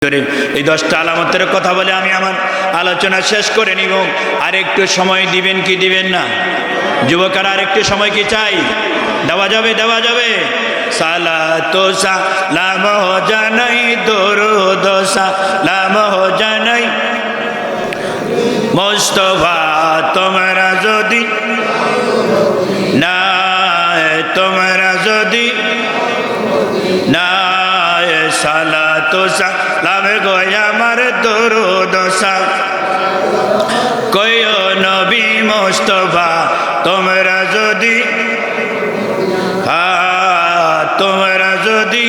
এই 10টা আলামতের কথা বলে আমি আমার আলোচনা শেষ করে নিব। আর একটু সময় দিবেন কি দিবেন না? যুবকেরা আর একটু সময় কি চাই? দেওয়া যাবে, দেওয়া যাবে। সালাতু সালাম জানাই, দরুদ সালাম জানাই মুস্তাফা তোমরা যদি না, তোমরা যদি না, সালাতু সালাম গো আমার দরুদ কইও নবী মুস্তাফা তোমরা যদি, তোমরা যদি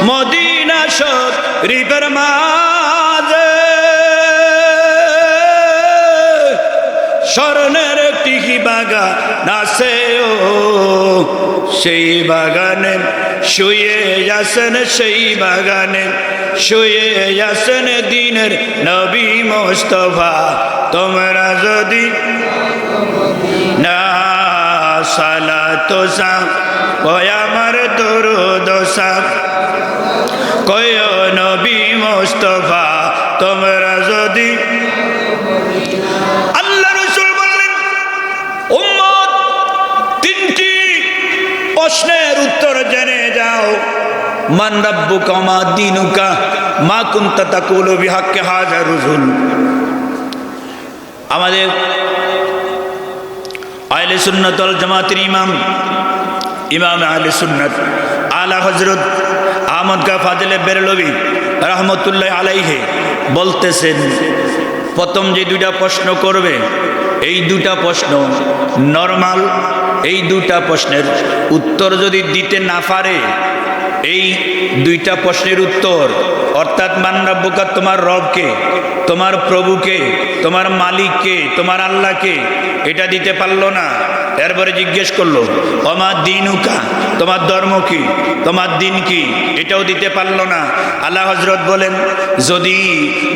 মদিনা শরীফের মাঝে স্বর্ণের একটি বাগান আছে, ও সেই বাগানে শুয়ে আছেন, সেই বাগানে শুয়ে আছেন দিনের নবী মুস্তাফা তোমরা যদি না, সালাতু সালাম ও আমার দরুদ কইও নবী মুস্তাফা তোমরা যদি। আল্লাহ রাসূল বললেন, উম্মত তিনটি প্রশ্নের উত্তর জেনে যাও। মান রাব্বুকা মা দীনুকা মা কুনতা তাকুলু বিহাক্কি হাযা রুজুল। আমাদের আহলে সুন্নাত ওয়াল জামাতের ইমাম আহলে সুন্নাত আলা হযরত আহমদ কা ফাজলে বেরলভী রাহমাতুল্লাহ আলাইহি বলতেছেন, প্রথম যে দুইটা প্রশ্ন করবে এই দুটা প্রশ্ন নরমাল, এই দুটা প্রশ্নের উত্তর যদি দিতে না পারে, এই দুইটা প্রশ্নের উত্তর অর্থাৎ মান রাব্বুকা তোমার রবকে, তোমার প্রভুকে, তোমার মালিককে, তোমার আল্লাহকে, এটা দিতে পারলো না, এরপরে জিজ্ঞেস করলো ওমা দীনুকা তোমার ধর্ম কি, তোমার দিন কি, এটাও দিতে পারলো না। আল্লাহ হযরত বলেন, যদি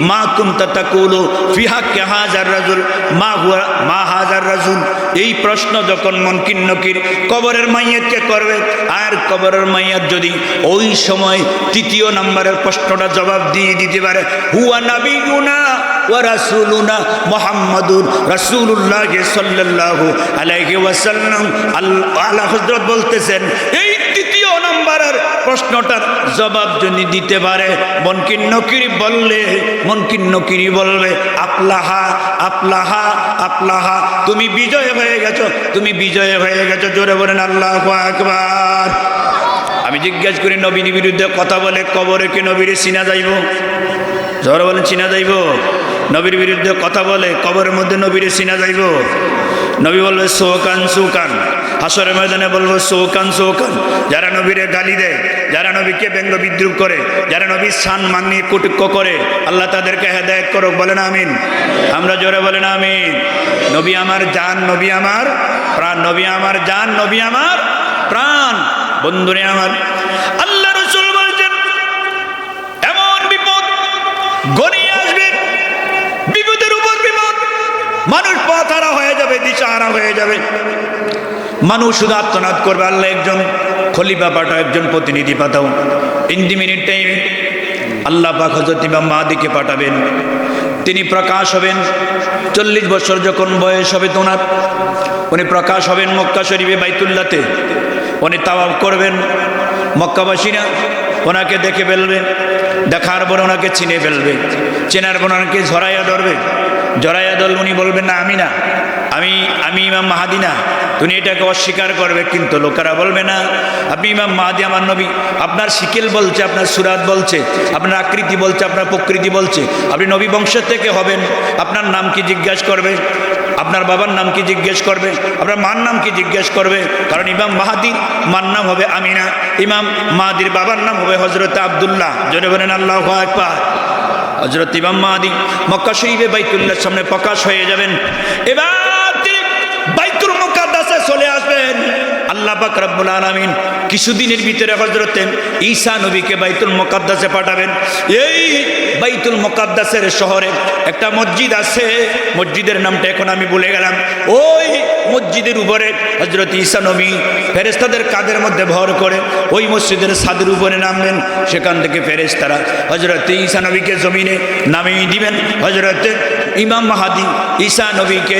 মা কুনতা তাকুলু ফি হাক্কি হাযার রাজুল মা হুয়া মা হাযার রাজুল, এই প্রশ্ন যখন মুনকির নকির কবরের মাইয়াতকে করবে, আর কবরের মাইয়াত যদি ওই সময় তৃতীয় নম্বরের প্রশ্নটা জবাব দিয়ে দিতে পারে, হুয়া নাবিয়ুনা ওয়া রাসূলুনা মুহাম্মাদুর রাসূলুল্লাহ সাল্লাল্লাহু আলাইহি ওয়াসাল্লাম। আল্লাহ হযরত বলতেছেন, এই তৃতীয় নম্বরের প্রশ্নটার জবাব যদি দিতে পারে, মুনকির নকির বললে, মুনকির নকির বলবে আফলাহা আফলাহা আফলাহা, তুমি বিজয় হয়ে গেছো, তুমি বিজয় হয়ে গেছো। জোরে বলেন আল্লাহু আকবার। আমি জিজ্ঞেস করি, নবীর বিরুদ্ধে কথা বলে কবরে কি নবীরে চিনা যাইব? জোরে বলেন চিনা যাইব? নবীর বিরুদ্ধে কথা বলে কবরের মধ্যে নবীরে চিনা যাইব? নবী বলবে সোকান সোকান, হাসরের ময়দানে বলবো সোকান সোকান। যারা নবীরে গালি দেয়, যারা নবীকে ব্যঙ্গ বিদ্রুপ করে, যারা নবীর শান মান নিয়ে কটূক্ষ করে, আল্লাহ তাদেরকে হেদায়েত করুক। বলেন আমিন। আমরা জোরে বলেন আমিন। নবী আমার জান, নবী আমার প্রাণ, নবী আমার জান, নবী আমার প্রাণ। বন্ধুরে আমার, আল্লাহ রাসূল বলেছেন, এমন বিপদ ঘনিয়ে আসবে, বিপদের উপর বিপদ, মানুষ পথহারা হয়ে যাবে, দিশাহারা হয়ে যাবে, মানুষ শুধু আত্মনাদ করবে, আল্লাহ একজন খলিফা পাঠাও, একজন প্রতিনিধি পাঠাও। ইন দি মিনিট টাইমে আল্লাহ পাক হযরত ইমাম মাহদীকে পাঠাবেন, তিনি প্রকাশ হবেন। 40 বছর যখন বয়স হবে ওনার, উনি প্রকাশ হবেন মক্কা শরীফে বাইতুল্লাহতে, উনি তাওয়াফ করবেন। মক্কাবাসীরা ওনাকে দেখে ফেলবে, দেখার পর ওনাকে চিনে ফেলবে, চেনার পর ওনাকে ঝরাইয়া ধরবে, জড়াইয়া ধরলে উনি বলবেন না আমি না, আমি ইমাম মাহাদি না। তুমি এটাকে অস্বীকার করবে, কিন্তু লোকেরা বলবে না আপনি ইমাম মাহাদি, আমার নবী। আপনার শিকেল বলছে, আপনার সুরাত বলছে, আপনার আকৃতি বলছে, আপনার প্রকৃতি বলছে আপনি নবী বংশের থেকে হবেন। আপনার নাম কি জিজ্ঞাসা করবে, আপনার বাবার নাম কি জিজ্ঞেস করবে, আপনার মার নাম কি জিজ্ঞেস করবে। কারণ ইমাম মাহাদির মার নাম হবে আমিনা, ইমাম মাহাদির বাবার নাম হবে হযরত আব্দুল্লাহ। জোরে বলেন আল্লাহু আকবার। হযরত ইমাম মাহাদি মক্কা শরীফে বাইতুল্লাহর সামনে প্রকাশ হয়ে যাবেন। এবার তিনি বাইতুল মুকাদ্দাসে চলে আসবেন। আল্লাহ পাক রব্বুল আলামিন কিছুদিনের ভিতরে হযরতে ঈসা নবীকে বাইতুল মুকাদ্দাসে পাঠাবেন। এই বাইতুল মুকাদ্দাসের শহরে একটা মসজিদ আছে, মসজিদের নামটা এখন আমি ভুলে গেলাম। ওই মসজিদের উপরে হযরত ঈসা নবী ফেরেশতাদের কাঁধের মধ্যে ভর করে ওই মসজিদের ছাদের উপরে নামবেন। সেখান থেকে ফেরেশতারা হযরত ঈসা নবীকে জমিনে নামিয়ে দিবেন। হযরত ইমাম মাহদী ঈসা নবীকে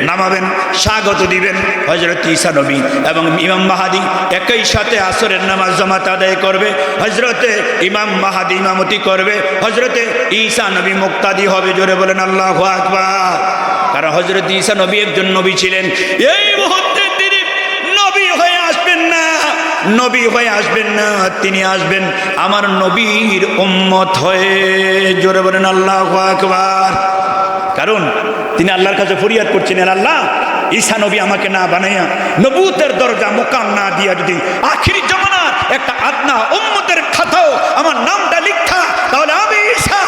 নামাবেন, স্বাগত দিবেন। হযরত ঈসা নবী এবং ইমাম মাহদী একই সাথে আসরের নামাজ জামাত আদায় করবে। হযরতে ইমাম মাহদী ইমামতি করবে, হযরতে ঈসা নবী মুক্তাদি হবে। জোরে বলেন আল্লাহু আকবার। কারণ হযরত ঈসা নবী একজন নবী ছিলেন। এই মুহূর্তে তিনি নবী হয়ে আসবেন না, নবী হয়ে আসবেন না, তিনি আসবেন আমার নবীর উম্মত হয়ে। জোরে বলেন আল্লাহু আকবার। কারণ তিনি আল্লাহর কাছে ফরিয়াদ করছেন, আল্লাহ ঈসা নবী আমাকে না বানাইয়া নবুতের দরজা মুকাম না দিয়া যদি আখিরি জামানার একটা আদনা উম্মতের খাতাও আমার নামটা লিখা, তাহলে আমি ঈসা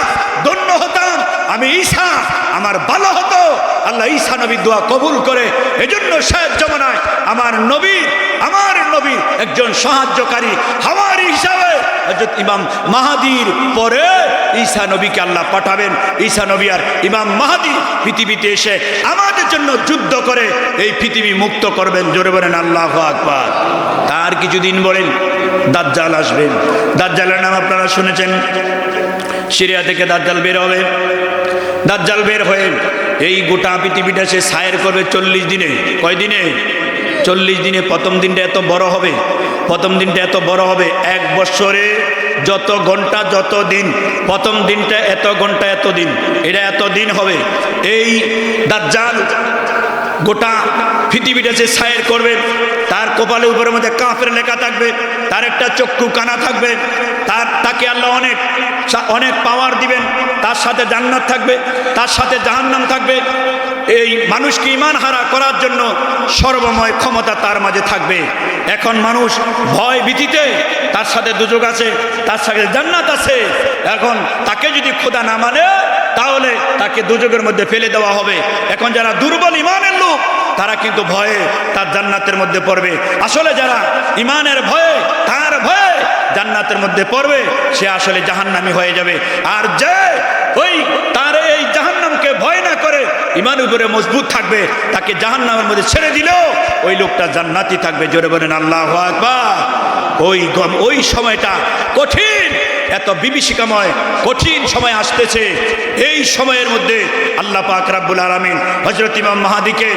ধন্য হতাম, আমি ঈসা আমার ভালো হতো। আল্লাহ ঈসা নবীর দোয়া কবুল করে এজন্য শেষ জামানায় আমার নবী একজন সাহায্যকারী হাওয়ারি হিসাবে হযরত ইমাম মাহদীর পরে ঈসা নবীকে আল্লাহ পাঠাবেন। ঈসা নবী আর ইমাম মাহদী পৃথিবীতে এসে আমাদের জন্য যুদ্ধ করে এই পৃথিবী মুক্ত করবেন। জোরে বলেন আল্লাহু আকবার। তার কিছুদিন বলেন দাজ্জাল আসবেন। দাজ্জালের নাম আপনারা শুনেছেন। সিরিয়া থেকে দাজ্জাল বের হবে। দাজ্জাল বের হয়ে এই গোটা পৃথিবীটা সে সায়ের করবে 40 দিনে। কয় দিনে? 40 দিনে। প্রথম দিনটা এত বড় হবে, প্রথম দিনটা এত বড় হবে, 1 বছরে যত ঘন্টা যত দিন, প্রথম দিনটা এত ঘন্টা এত দিন, এটা এত দিন হবে। এই দাজ্জাল গোটা পৃথিবীটা সে সায়ের করবে। তার কপালের উপরের মধ্যে কাফের লেখা থাকবে, তার একটা চক্ষু কানা থাকবে, তাকে আল্লাহ অনেক পাওয়ার দিবেন। তার সাথে জান্নাত থাকবে, তার সাথে জাহান্নাম থাকবে। এই মানুষকে ঈমান হারা করার জন্য সর্বময় ক্ষমতা তার মাঝে থাকবে। এখন মানুষ ভয় ভীতিতে, তার সাথে দুযোগ আছে, তার সাথে জান্নাত আছে। এখন তাকে যদি খোদা না মানে তাহলে তাকে দুযোগের মধ্যে ফেলে দেওয়া হবে। এখন যারা দুর্বল ঈমানের লোক তারা কিন্তু ভয়ে তার জান্নাতের মধ্যে পড়বে। আসলে যারা ঈমানের ভয়ে, তার ভয়ে জান্নাতের মধ্যে পড়বে, সে আসলে জাহান্নামী হয়ে যাবে। আর যে ওই তার এই জাহান্নামকে ভয় না করে ঈমানের উপরে মজবুত থাকবে, তাকে জাহান্নামের মধ্যে ছেড়ে দিলেও ওই লোকটা জান্নাতি থাকবে। জোরে বলেন আল্লাহু আকবার। ওই সময়টা কঠিন, এত বিভীষিকাময় কঠিন সময় আসতেছে। এই সময়ের মধ্যে আল্লাহ পাক রব্বুল আলামিন হযরত ইমাম মাহদীকে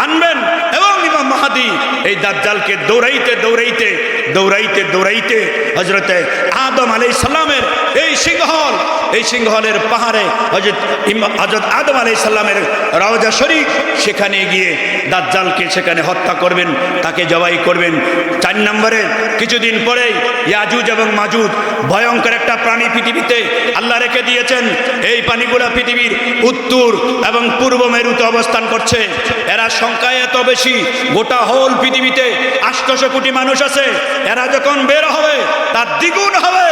আনবেন এবং ইমাম মাহদী এই দাজ্জালকে দৌড়াইতে হযরতে আদম আলাইহিস সালামের এই সিংহলের পাহাড়ে হযরত আদম আলাইহিস সালামের রওজা শরীফ, সেখানে গিয়ে দাজ্জালকে সেখানে হত্যা করবেন, তাকে জবাই করবেন। 4 নম্বরে কিছুদিন পরেই ইয়াজুজ এবং মাজুজ ভয়ঙ্কর একটা প্রাণী পৃথিবীতে আল্লাহ রেখে দিয়েছেন। এই প্রাণীগুলো পৃথিবীর উত্তর এবং পূর্ব মেরুতে অবস্থান করছে। এরা সংখ্যায় এত বেশি, গোটা হোল পৃথিবীতে 800 কোটি মানুষ আছে। এরা যখন বের হবে তার দ্বিগুণ হবে।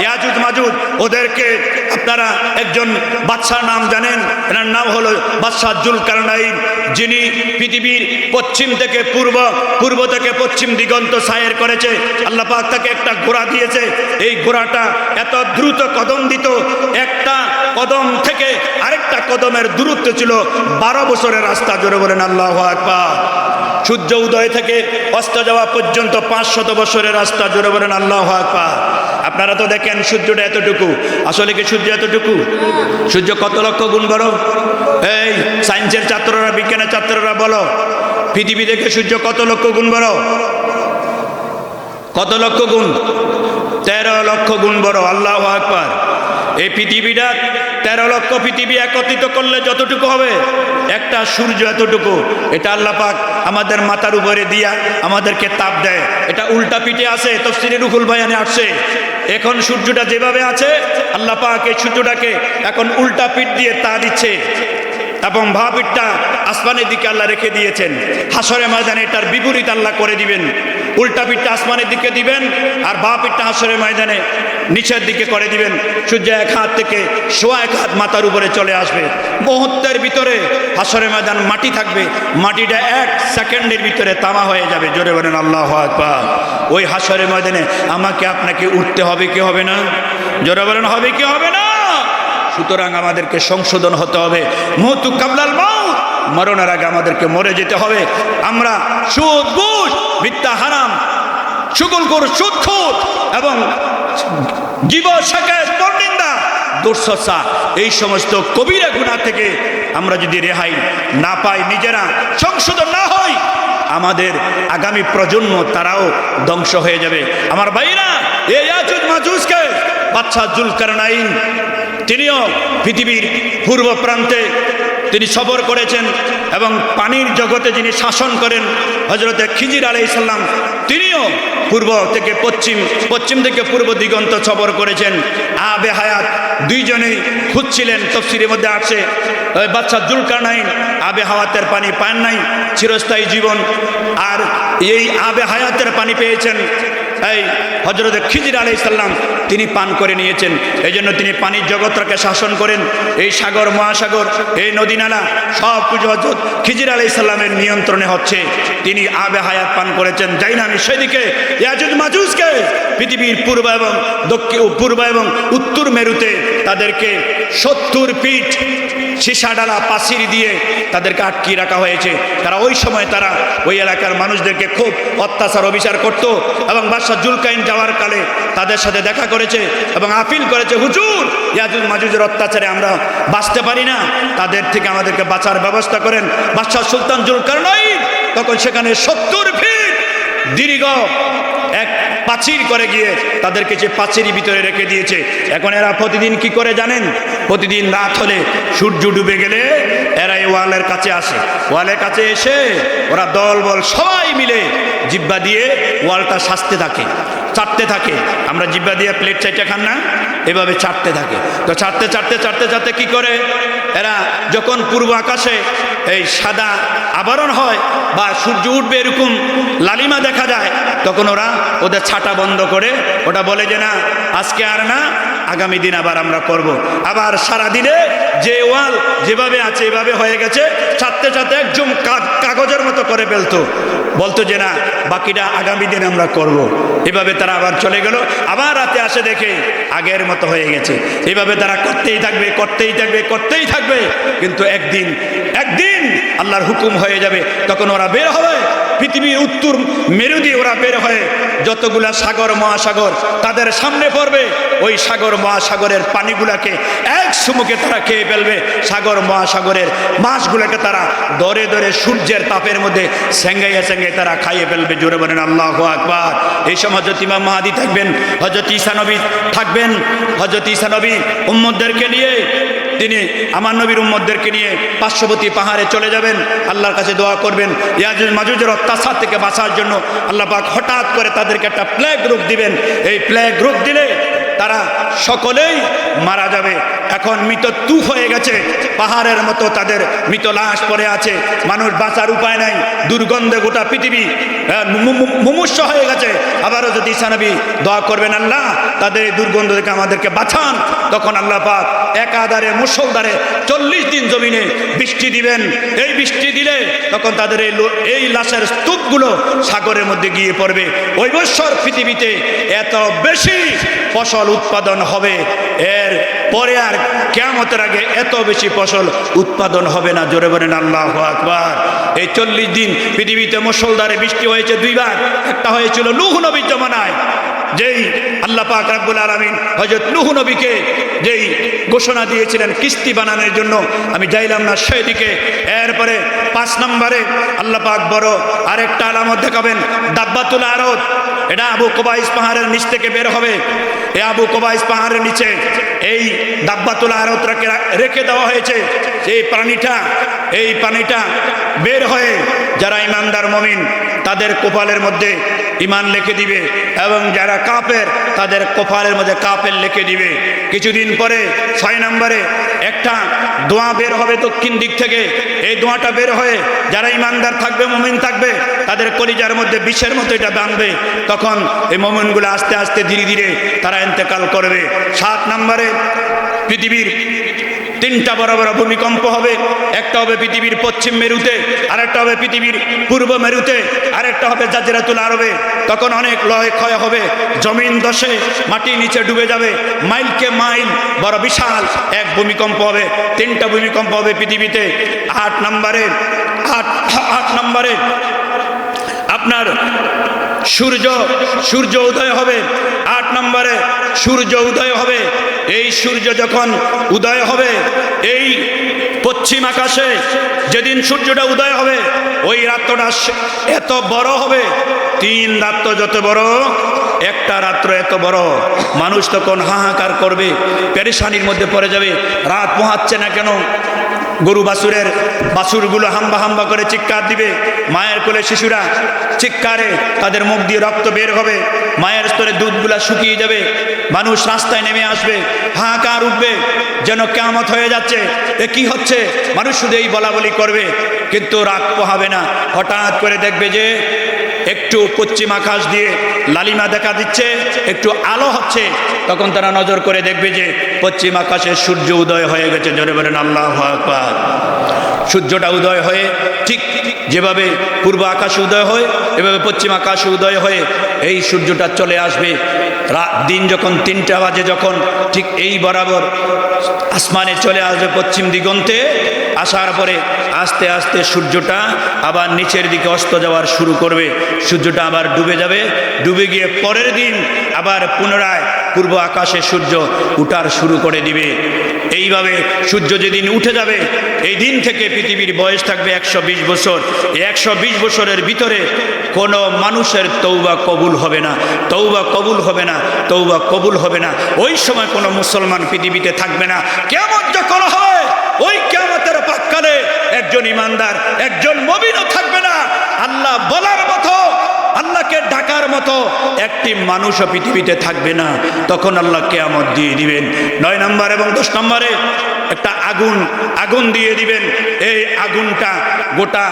ইয়াজুজ মাজুজ, ওদেরকে আপনারা একজন বাদশার নাম জানেন, এনার নাম হলো বাদশাহ জুলকারনাইন, যিনি পৃথিবীর পশ্চিম থেকে পূর্ব থেকে পশ্চিম দিগন্ত সায়ের করেছে। আল্লাহ পাক তাকে একটা ঘোড়া দিয়েছে। এই ঘোড়াটা এত দ্রুত কদম দিত, একটা কদম থেকে আরেকটা কদমের দূরত্ব ছিল 12 বছরের রাস্তা। জোরে বলেন আল্লাহু আকবার। সূর্য উদয় থেকে অস্ত যাওয়া পর্যন্ত 500 বছরের রাস্তা। জোরে বলেন আল্লাহু আকবার। আপনারা তো দেখেন সূর্যটা এতটুকু, আসলে কি সূর্য এতটুকু? সূর্য কত লক্ষ গুণ বড়? এই সায়েন্সের ছাত্ররা, বিজ্ঞানের ছাত্ররা বলো, পৃথিবী থেকে সূর্য কত লক্ষ গুণ বড়? কত লক্ষ গুণ? 13 লক্ষ গুণ বড়। আল্লাহু আকবার। এই পৃথিবীটা 13 লক্ষ পৃথিবী একত্রিত করলে যতটুকু হবে, একটা সূর্য এতটুকু। এটা আল্লাহ পাক আমাদের মাথার উপরে দিয়া আমাদেরকে তাপ দেয়। এটা উল্টা পিঠে আছে, তাফসীরে রুহুল বয়ানে আসছে। এখন সূর্যটা যেভাবে আছে, আল্লাহ পাক এই সূর্যটাকে এখন উল্টা পিঠ দিয়ে তা দিচ্ছে এবং ভাপিঠটা আসমানের দিকে আল্লাহ রেখে দিয়েছেন। হাসরে ময়দানে এটার বিপরীত আল্লাহ করে দিবেন। উল্টা পিঠটা আসমানের দিকে দিবেন আর বাঁ পিঠটা হাসরের ময়দানে নিচের দিকে করে দিবেন। সূর্য এক হাত থেকে সোয়া এক হাত মাথার উপরে চলে আসবে। মুহূর্তের ভিতরে হাসরের ময়দান মাটি থাকবে, মাটিটা 1 সেকেন্ডের ভিতরে তামা হয়ে যাবে। জোরে বলেন আল্লাহু আকবার। ওই হাসরের ময়দানে আমাকে আপনাকে উঠতে হবে কি হবে না? জোরে বলেন হবে কি হবে না? সুতরাং আমাদেরকে সংশোধন হতে হবে। মউতু কাবলাল মাউত, মরণের আগে আমাদেরকে মরে যেতে হবে। আমরা সুদ, ঘুষ, মিথ্যা, হারাম, শুকুলখোর, সুদখোর এবং গীবত, শাকায়ত, পরনিন্দা, দুঃশাসা, এই সমস্ত কবিরা গুনাহ থেকে আমরা যদি রেহাই না পাই, নিজেরা সংশোধন না হই, আমাদের আগামী প্রজন্ম তারাও ধ্বংস হয়ে যাবে। আমার ভাইরা, এই ইয়াজুজ মাজুজকে বাদশা জুলকারনাইন তিনিও পৃথিবীর পূর্ব প্রান্তে তিনি সফর করেছেন এবং পানির জগতে যিনি শাসন করেন হযরতে খিজির আলাইহিস সালাম, তিনিও পূর্ব থেকে পশ্চিম, পশ্চিম থেকে পূর্ব দিগন্ত সফর করেছেন। আবে হায়াত দুইজনেই খুঁজছিলেন। তাফসীরের মধ্যে আছে বাদশা জুলকারনাইন আবে হায়াতের পানি পান নাই, চিরস্থায়ী জীবন, আর এই আবে হায়াতের পানি পেয়েছেন এই হযরতে খিজির আলাইহিস সালাম, তিনি পান করে নিয়েছেন। এই জন্য তিনি পানির জগৎটাকে শাসন করেন। এই সাগর, মহাসাগর, এই নদী নালা সব কিছু হযরত খিজির আলাইহিস সালামের নিয়ন্ত্রণে হচ্ছে। তিনি আবে হায়াত পান করেছেন। যাই না আমি সেদিকে ইয়াজুজ মাজুজকে পৃথিবীর পূর্ব এবং দক্ষিণ, পূর্ব এবং উত্তর মেরুতে তাদেরকে 70 ফিট সীসাডালা পাচির দিয়ে তাদেরকে আটকিয়ে রাখা হয়েছে। তারা ওই সময় তারা ওই এলাকার মানুষদেরকে খুব অত্যাচার অবিচার করত এবং বাদশা জুলকারনাইন যাওয়ার কালে তাদের সাথে দেখা করেছে এবং আপিল করেছে, হুজুর ইয়াজুজ মাজুজের অত্যাচারে আমরা বাঁচতে পারি না, তাদের থেকে আমাদেরকে বাঁচার ব্যবস্থা করেন। বাদশা সুলতান জুলকারনাইন তখন সেখানে 70 ফিট দীর্ঘ এক পাচির করে গিয়ে তাদেরকে যে পাচিরের ভিতরে রেখে দিয়েছে। এখন এরা প্রতিদিন কি করে জানেন? প্রতিদিন রাত হলে সূর্য ডুবে গেলে এরা এই ওয়ালের কাছে আসে। ওয়ালের কাছে এসে ওরা দলবল সবাই মিলে জিহ্বা দিয়ে ওয়ালটা শাসতে থাকে, চাটতে থাকে। আমরা জিহ্বা দিয়ে প্লেট চাইটা খান না, এভাবে চাটতে থাকে। তো চাটতে চাটতে চাটতে চাটতে কি করে এরা যখন পূর্ব আকাশে এই সাদা আবরণ হয় বা সূর্য উঠবে এরকম লালিমা দেখা যায়, তখন ওরা ওদের ছাটা বন্ধ করে ওটা বলে যে না, আজকে আর না, আগামী দিন আবার আমরা করব। আবার সারা দিনে যে ওয়াল যেভাবে আছে এভাবে হয়ে গেছে, চাটতে চাটতে একদম কাগজের মতো করে ফেলতো, বলতো যে না, বাকিটা আগামী দিন আমরা করব। এভাবে তারা আবার চলে গেল। আবার রাতে আসে দেখে আগের মতো হয়ে গেছে। এভাবে তারা করতেই থাকবে, করতেই থাকবে, করতেই থাকবে। কিন্তু একদিন আল্লাহর হুকুম হয়ে যাবে, তখন ওরা বের হবে পৃথিবীর উত্তর মেরু দিয়ে। ওরা বের হয়ে যতগুলা সাগর মহাসাগর তাদের সামনে পড়বে, ওই সাগর মহাসাগরের পানিগুলাকে এক সুমুখে তারা খেয়ে ফেলবে। সাগর মহাসাগরের মাছগুলোকে তারা দরে দরে সূর্যের তাপের মধ্যে সেঙ্গাইয়া সেঙ্গাই তারা খাইয়ে ফেলবে। জোরে বলেন আল্লাহু আকবার। এই সময় হযরত ইমাম মাহদী থাকবেন, হযরত ঈসা নবী থাকবেন। হযরত ঈসা নবী উম্মতদেরকে নিয়ে, তিনি আমার নবীর উম্মতদেরকে নিয়ে পার্শ্ববর্তী পাহাড়ে চলে যাবেন, আল্লাহর কাছে দোয়া করবেন ইয়াজুজ মাজুজের অত্যাচার থেকে বাঁচার জন্য। আল্লাহ পাক হঠাৎ করে তাদেরকে একটা প্লেগ রোগ দিবেন। এই প্লেগ রোগ দিলে তারা সকলেই মারা যাবে। এখন মৃত তুফ হয়ে গেছে, পাহাড়ের মতো তাদের মৃত লাশ পড়ে আছে, মানুষ বাঁচার উপায় নাই, দুর্গন্ধে গোটা পৃথিবী মুমূর্ষ হয়ে গেছে। আবারও যদি ঈসা নবী দোয়া করবেন, আল্লাহ তাদের এই দুর্গন্ধ থেকে আমাদেরকে বাঁচান, তখন আল্লাহ পাক একাধারে মুষলধারে 40 দিন জমিনে বৃষ্টি দিবেন। এই বৃষ্টি দিলে তখন তাদের এই লাশের স্তূপগুলো সাগরের মধ্যে গিয়ে পড়বে। ওই বৎসর পৃথিবীতে এত বেশি ফসল উৎপাদন হবে, এর পরে আর কিয়ামতের আগে এত বেশি ফসল উৎপাদন হবে না। জোরে বলেন আল্লাহু আকবার। এই 40 দিন পৃথিবীতে মুষলধারে বৃষ্টি হয়েছে 2 বার। একটা হয়েছিল নূহ নবীর জমানায়, যেই আল্লাহ পাক রব্বুল আলামিন হযরত নূহ নবীকে যেই ঘোষণা দিয়েছিলেন কিস্তি বানানোর জন্য, আমি যাইলাম না সেদিকে। এরপরে 5 নম্বরে আল্লাহ পাক বড় আরেকটা আলামত দেখাবেন, দাব্বাতুল আরদ। এটা আবু কুবাইস পাহাড়ের নিচ থেকে বের হবে। এই আবু কুবাইস পাহাড়ের নিচে এই দাব্বাতুল আরদটাকে রেখে দেওয়া হয়েছে। এই পানিটা বের হয়ে যারা ইমানদার মুমিন তাদের কপালের মধ্যে ইমান লিখে দিবে, এবং যারা কাফের তাদের কপালের মধ্যে কাফের লিখে দিবে। কিছুদিন পরে 6 নম্বরে একটা দোয়া বের হবে দক্ষিণ দিক থেকে। এই দোয়াটা বের হয়ে যারা ইমানদার থাকবে, মুমিন থাকবে, তাদের কলিজার মধ্যে বিষের মতো এটা বাঁধবে। তখন এই মুমিনগুলো আস্তে আস্তে ধীরে ধীরে তারা ইন্তেকাল করবে। 7 নম্বরে পৃথিবীর 3টা বড় বড় ভূমিকম্প হবে। একটা হবে পৃথিবীর পশ্চিম মেরুতে, আরেকটা হবে পৃথিবীর পূর্ব মেরুতে, আরেকটা হবে জাজিরাতুল আরবে। তখন অনেক লয় ক্ষয় হবে, জমিন ধসে মাটির নিচে ডুবে যাবে, মাইলকে মাইল বড় বিশাল এক ভূমিকম্প হবে। 3টা ভূমিকম্প হবে পৃথিবীতে। 8 নম্বরে আপনার সূর্য উদয় হবে। 8 নম্বরে সূর্য উদয় হবে। এই সূর্য যখন উদয় হবে, এই পশ্চিম আকাশে যেদিন সূর্যটা উদয় হবে, ওই রাত্রটা এত বড় হবে, 3 রাত্র যত বড়, একটা রাত্র এত বড়। মানুষ তখন হাহাকার করবে, পেরেশানির মধ্যে পড়ে যাবে। রাত পোহাচ্ছে না কেন? গরু বাছুরগুলো হাম্বা হাম্বা করে চিৎকার দিবে। মায়ের কোলে শিশুরা চিৎকারে তাদের মুখ দিয়ে রক্ত বের হবে, মায়ের স্তরে দুধগুলা শুকিয়ে যাবে। মানুষ রাস্তায় নেমে আসবে, হাহাকার উঠবে, যেন কিয়ামত হয়ে যাচ্ছে, এ কি হচ্ছে? মানুষ শুধু এই বলা বলি করবে, কিন্তু রাত পোহাবে না। হঠাৎ করে দেখবে যে একটু পশ্চিম আকাশ দিয়ে লালিমা দেখা দিচ্ছে, একটু আলো হচ্ছে। তখন তারা নজর করে দেখবে যে পশ্চিম আকাশে সূর্য উদয় হয়ে গেছে। জোরে বলেন আল্লাহু আকবার। সূর্যটা উদয় হয়ে ঠিক যেভাবে পূর্ব আকাশে উদয় হয়, এভাবে পশ্চিম আকাশে উদয় হয়ে এই সূর্যটা চলে আসবে। দিন যখন 3টা বাজে, যখন ঠিক এই বরাবর আসমানে চলে আসবে পশ্চিম দিগন্তে, আসার পরে আস্তে আস্তে সূর্যটা আবার নিচের দিকে অস্ত যাওয়ার শুরু করবে। সূর্যটা আবার ডুবে যাবে, ডুবে গিয়ে পরের দিন আবার পুনরায় পূর্ব আকাশে সূর্য উঠার শুরু করে দিবে। এইভাবে সূর্য যেদিন উঠে যাবে, এই দিন থেকে পৃথিবীর বয়স থাকবে 120 বছর। এই 120 বছরের ভিতরে কোনো মানুষের তৌবা কবুল হবে না, তৌবা কবুল হবে না, তৌবা কবুল হবে না। ওই সময় কোনো মুসলমান পৃথিবীতে থাকবে না। কিয়ামত যখন হয়, ওই কিয়ামতের প্রাক্কালে একজন ইমানদার, একজন মুমিনও থাকবে না। আল্লাহ বলার মতো, আল্লাহকে ডাকার মতো একটি মানুষও পৃথিবীতে থাকবে না। তখন আল্লাহ কিয়ামত দিয়ে দিবেন। 9 নম্বর এবং 10 নম্বরে একটা আগুন দিয়ে দিবেন। এই আগুনটা গোটা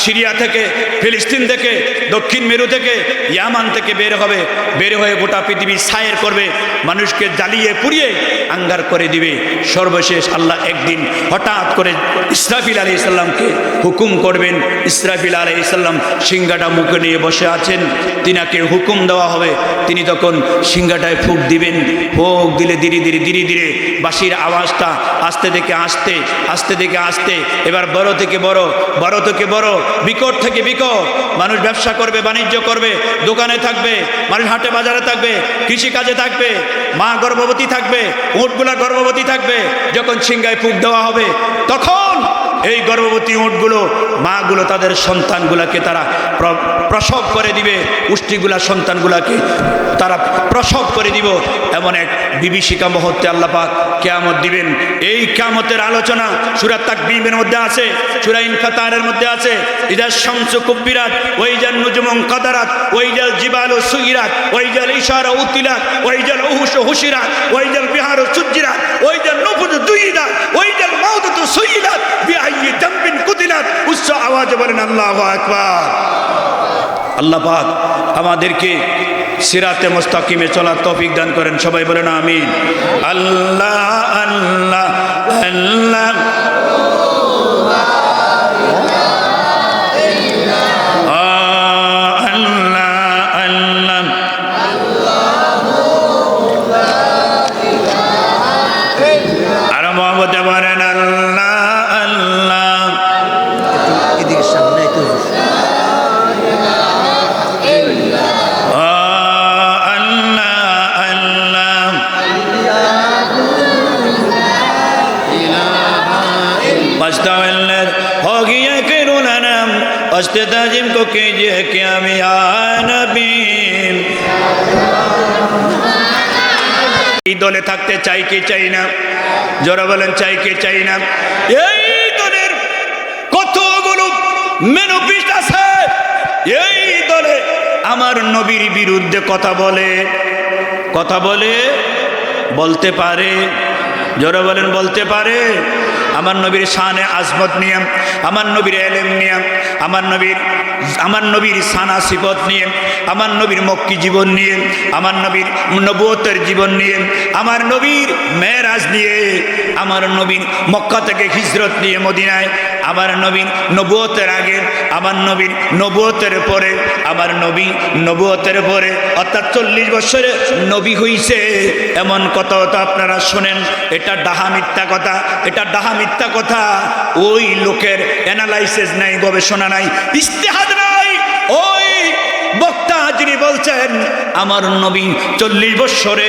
সিরিয়া থেকে, ফিলিস্তিন থেকে, দক্ষিণ মেরু থেকে, ইয়ামান থেকে বের হবে, বের হয়ে গোটা পৃথিবী ছায়ের করবে, মানুষকে জ্বালিয়ে পুড়িয়ে আঙ্গার করে দিবে। সর্বশেষ আল্লাহ একদিন হঠাৎ করে ইসরাফিল আলাইহিস সালামকে হুকুম করবেন। ইসরাফিল আলাইহিস সালাম সিংহাটা মুখে নিয়ে বসে আছেন, তিনাকে হুকুম দেওয়া হবে। তিনি তখন সিংহাটায় ফুঁক দিবেন। ফুঁক দিলে ধীরে ধীরে ধীরে ধীরে বাঁশির আওয়াজটা আস্তে থেকে আস্তে, আস্তে থেকে আস্তে, এবার বড় থেকে বড়, বড় থেকে বড়, বিকট থেকে বিকট। মানুষ ব্যবসা করবে, বাণিজ্য করবে, দোকানে থাকবে, মানুষ হাটে বাজারে থাকবে, কৃষিকাজে থাকবে, মা গর্ভবতী থাকবে, উটগুলা গর্ভবতী থাকবে। যখন সিংহায় ফুঁক দেওয়া হবে, তখন এই গর্ভবতী উটগুলো, মাগুলো তাদের সন্তানগুলাকে তারা প্রসব করে দিবে, পুষ্টিগুলা সন্তানগুলাকে তারা প্রসব করে দিব। এমন এক বিভীষিকা মুহূর্তে আল্লাহ পাক কিয়ামত দিবেন। এই কিয়ামতের আলোচনা সূরা তাকবীরের মধ্যে আছে, সূরা ইনফিতারের মধ্যে আছে। ইযা শামসু কুব্বিরাত, ওয়া ইযান নুজুমু কাদারাত, ওয়া ইযাল জিবালু সুইরাত, ওয়া ইযাল ইশারা উতিলাত, ওয়া ইযাল উহুশু হুশিরাত, ওয়া ইযাল বিহারু সুজ্জিরাত, ওয়া ইযাল নুফুসু দুইরাত, ওয়া ইযাল মাউদাতু সুইলাত, বিআইয়ি যামবিন কুতিলাত। উচ্চ আওয়াজে বলেন আল্লাহু আকবার। আল্লাহ পাক আমাদেরকে সিরাতে মুস্তাকিমে চলার তৌফিক দান করেন। সবাই বলেন আমিন। আল্লাহ আল্লাহ আল্লাহ ताजिम को कीजिए क्या मिया नबी। এই দলে থাকতে চাই কি চাই না? জোরে বলেন চাই কি চাই না? এই দলের কতগুলো ম্যানিফেস্টো আছে, এই দলে আমার নবীর বিরুদ্ধে কথা বলে বলতে পারে? জোরে বলেন, বলতে পারে? আমার নবীর শানে আজমত নিয়ে, আমার নবীর এলেম নিয়ে, আমার নবীর সানা সিফত নিয়ে, আমার নবীর মক্কি জীবন নিয়ে, আমার নবীর নবুয়তের জীবন নিয়ে, আমার নবীর মেরাজ নিয়ে, আমার নবীর মক্কা থেকে হিজরত নিয়ে মদিনায়, আমার নবীর নবুয়তের আগে, আমার নবীর নবুয়তের পরে, আমার নবী নবুয়তের পরে, অর্থাৎ 40 বছরে নবী হইছে, এমন কথা তো আপনারা শোনেন। এটা ডাহা মিথ্যা কথা, এটা ডাহা মিথ্যা কথা। ওই লোকের অ্যানালাইসিস নাই, গবেষণা নাই, ইজতিহাদ নাই। ওই বক্তা যিনি বলছেন আমার নবী 40 বছরে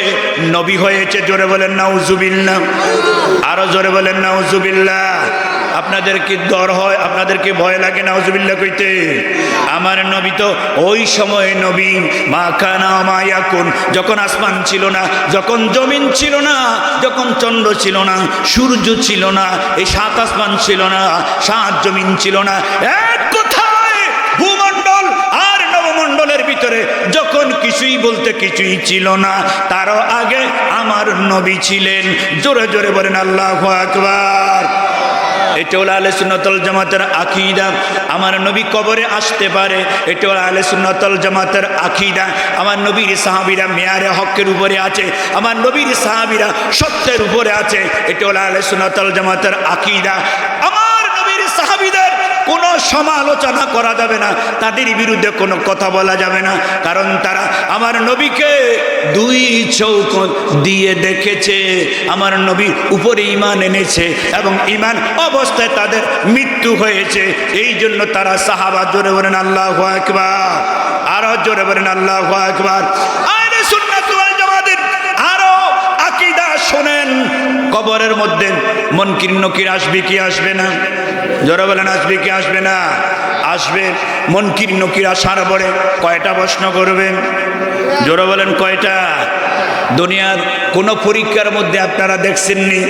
নবী হয়েছে, জোরে বলেন নাউজুবিল্লাহ, আরো জোরে বলেন নাউজুবিল্লাহ। আপনাদের কি ডর হয়? আপনাদের কি ভয় লাগে নাউজুবিল্লাহ কইতে? আমার নবী তো ওই সময় নবী, মা কানা মা ইয়াকুন, যখন আসমান ছিল না, যখন জমিন ছিল না, যখন চন্দ্র ছিল না, সূর্য ছিল না, এই 7 আসমান ছিল না, 7 জমিন ছিল না, এক কথায় ভূমণ্ডল আর নবমণ্ডলের ভিতরে যখন কিছুই বলতে কিছুই ছিল না, তারও আগে আমার নবী ছিলেন। জোরে জোরে বলেন আল্লাহু আকবার। এটা হলো আহলে সুন্নাত ওয়াল জামাতের আকীদা। আমার নবী কবরে আসতে পারে, এটা হলো আহলে সুন্নাত ওয়াল জামাতের আকীদা। আমার নবীর সাহাবীরা মেয়ারে হকের উপরে আছে, আমার নবীর সাহাবীরা সত্যের উপরে আছে, এটা হলো আহলে সুন্নাত ওয়াল জামাতের আকীদা। আমার নবীর সাহাবীদের কোনো সমালোচনা করা যাবে না, তাদের বিরুদ্ধে কোনো কথা বলা যাবে না, কারণ তারা আমার নবীকে 2 চোখ দিয়ে দেখেছে, আমার নবীর উপরে ঈমান এনেছে এবং ঈমান অবস্থায় তাদের মৃত্যু হয়েছে। এই জন্য তারা সাহাবা। জোরে বলেন আল্লাহু আকবার, আরো জোরে বলেন আল্লাহু আকবার। আহলে সুন্নাত ওয়াল জামাতের আরো আকীদা শোনেন। কবরের মধ্যে মুনকির নকির আসবে কি আসবে না? জোরে বলেন আসবে কি আসবে না? আসবে। মুনকির নকির আসার পরে কয়টা প্রশ্ন করবেন? জোরে বলেন কয়টা? দুনিয়ার কোন পরীক্ষার মধ্যে আপনারা দেখছেননি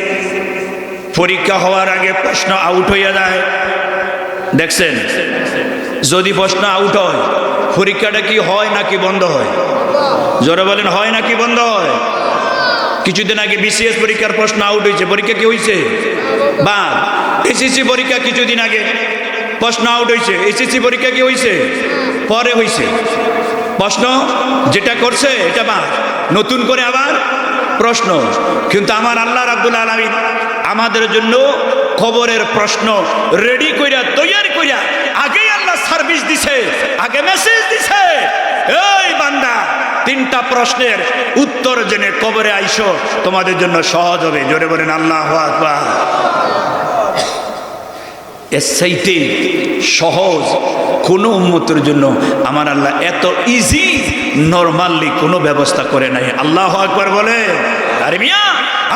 পরীক্ষা হওয়ার আগে প্রশ্ন আউট হইয়া যায়? দেখছেন? যদি প্রশ্ন আউট হয় পরীক্ষাটা কি হয় নাকি বন্ধ হয়? জোরে বলেন হয় নাকি বন্ধ হয়? কিছুদিন আগে বিসিএস পরীক্ষার প্রশ্ন আউট হয়েছে, পরীক্ষা কি হয়েছে? বা এসএসসি পরীক্ষা কিছুদিন আগে প্রশ্ন আউট হয়েছে, এসএসসি পরীক্ষা কি হয়েছে? পরে হয়েছে। প্রশ্ন যেটা করছে এটা বা নতুন করে আবার প্রশ্ন। কিন্তু আমার আল্লাহ রাব্বুল আলামিন আমাদের জন্য খবরের প্রশ্ন রেডি কইরা তৈরি কইরা আগেই আল্লাহ সার্ভিস দিছে, আগে মেসেজ দিছে, এই বান্দা 3টা প্রশ্নের উত্তর জেনে কবরে আইসো, তোমাদের জন্য সহজ হবে। জোরে বলেন আল্লাহু আকবার। এর চাইতে সহজ কোনো উম্মতের জন্য আমার আল্লাহ এত ইজি নরমালি কোনো ব্যবস্থা করে নাই। আল্লাহু আকবার বলে। আরে মিয়া,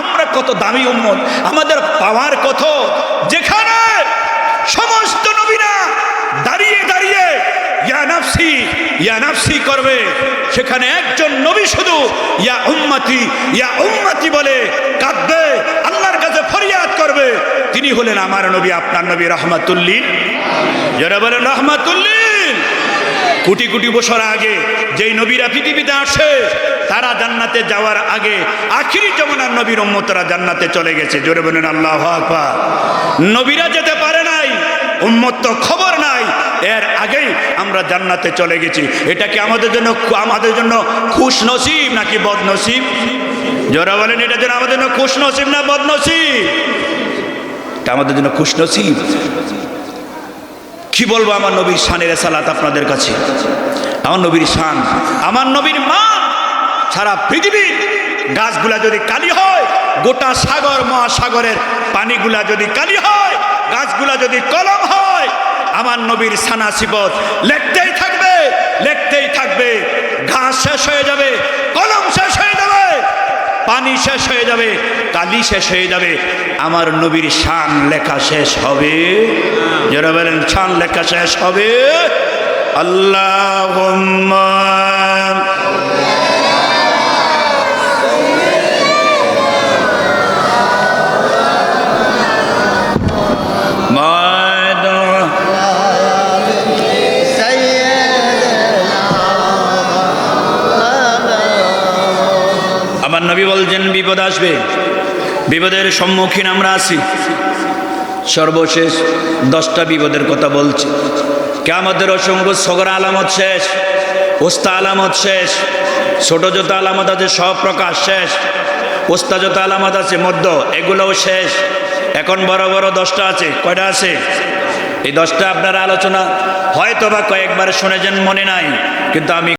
আমরা কত দামি উম্মত, আমাদের পাওয়ার কত, যেখানে সমস্ত নবীরা দাঁড়িয়ে দাঁড়িয়ে ইয়া নাফসি ইয়া নাফসি করবে, সেখানে একজন নবী শুধু ইয়া উম্মতি বলে কাঁদবে, আল্লাহর কাছে ফরিয়াদ করবে। তিনি হলেন আমার নবী, আপনার নবী রাহমাতুল্লিল। যারা বলেন রাহমাতুল্লিল। কোটি কোটি বছর আগে যেই নবীরা পৃথিবীতে আসে তারা জান্নাতে যাওয়ার আগে আখিরি জামানার নবীর উম্মতরা জান্নাতে চলে গেছে। জোরে বলেন আল্লাহু আকবার। নবীরা যেতে পারে নাই, উম্মত তো খবর নাই, এর আগেই আমরা জান্নাতে চলে গেছি। এটা কি আমাদের জন্য খুশ নসিব নাকি বদ নসিব? যারা বলেন এটা যেন আমাদের জন্য খুশ নসিব না বদ নসিব? এটা আমাদের জন্য খুশ নসিব। কি বলবো আমার নবীর শানের সালাত আপনাদের কাছে। আমার নবীর শান, আমার নবীর মা। সারা পৃথিবীর গাছগুলা যদি কালি হয়, গোটা সাগর মহাসাগরের পানিগুলা যদি কালি হয়, গাছগুলা যদি কলম হয়, আমার নবীর সানা সিফত লিখতেই থাকবে, লিখতেই থাকবে। ঘাস শেষ হয়ে যাবে, কলম শেষ হয়ে যাবে, পানি শেষ হয়ে যাবে, কালি শেষ হয়ে যাবে, আমার নবীর শান লেখা শেষ হবে। যারা বলেন শান লেখা শেষ হবে। আল্লাহুম্মা আসবে, বিপদের সম্মুখীন আমরা আছি। সর্বশেষ 10টা বিপদের কথা বলছি। কিয়ামতের অসংখ্য সগরা আলামত শেষ, উস্তা আলামত শেষ, ছোট যত আলামত আছে সব প্রকাশ শেষ, উস্তা যত আলামত আছে মধ্য এগুলোও শেষ। এখন বড় বড় 10টা আছে। কয়টা আছে? এই 10টা আপনারা আলোচনা হয়তো বা কয়েকবার শুনেছেন, মনে নাই, কিন্তু আমি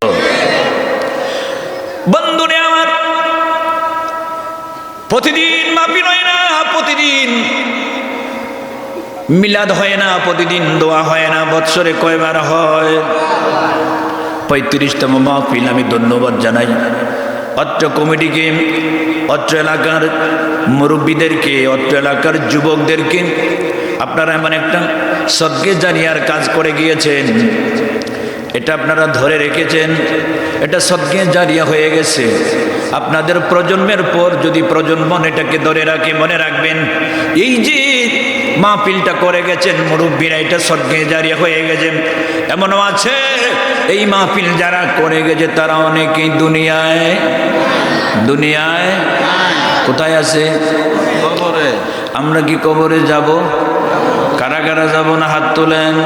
বন্ধুরে আমার প্রতিদিন মাহফিল হয় না, প্রতিদিন মিলাদ হয় না, প্রতিদিন দোয়া হয় না, বৎসরে কয়বার হয়? 35তম মাহফিল। আমি ধন্যবাদ জানাই অত্র কমিটিকে, অত্র এলাকার মুরব্বীদেরকে, অত্র এলাকার যুবকদেরকে। আপনারা এমন একটা সদকে জারিয়ার কাজ করে গিয়েছেন, এটা আপনারা ধরে রেখেছেন, এটা সদকে জারিয়া হয়ে গেছে। আপনাদের প্রজন্মের পর যদি প্রজন্ম এটাকে ধরে রাখে, মনে রাখবেন এই যে মাহফিলটা করে গেছেন মুরব্বীরা, এটা সদকে জারিয়া হয়ে গেছে। এমনও আছে এই মাহফিল যারা করে গেছে তারা অনেকেই দুনিয়ায় কোথায় আছে? কবরে। আমরা কি কবরে যাব? কারা কারা যাব না? হাত তোলেন।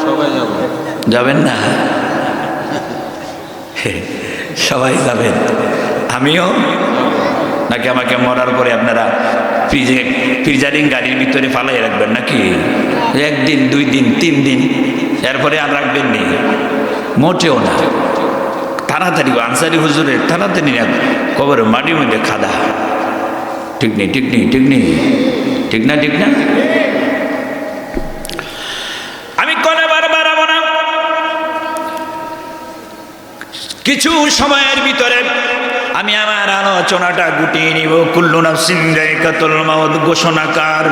সবাই যাব। যাবেন না? সবাই যাবেন, আমিও? নাকি আমাকে মরার পরে আপনারা ফ্রিজারিং গাড়ির ভিতরে ফালাই রাখবেন নাকি? 1 দিন 2 দিন 3 দিন, এরপরে আর রাখবেন নি? মোটেও না। তাড়াতাড়ি আনসারি হুজুরের তাড়াতাড়ি না, কবরের মাটির মধ্যে খাদা। ঠিক নেই, ঠিক নেই, ঠিক নেই, ঠিক না, ঠিক না? আমি কোনবার বাড়াবো না, কিছু সময়ের ভিতরে আমি আমার আলোচনাটা গুটিয়ে নিব। কুল্লু নাফসিন যায়কাতুল মাউত ঘোষণাকার।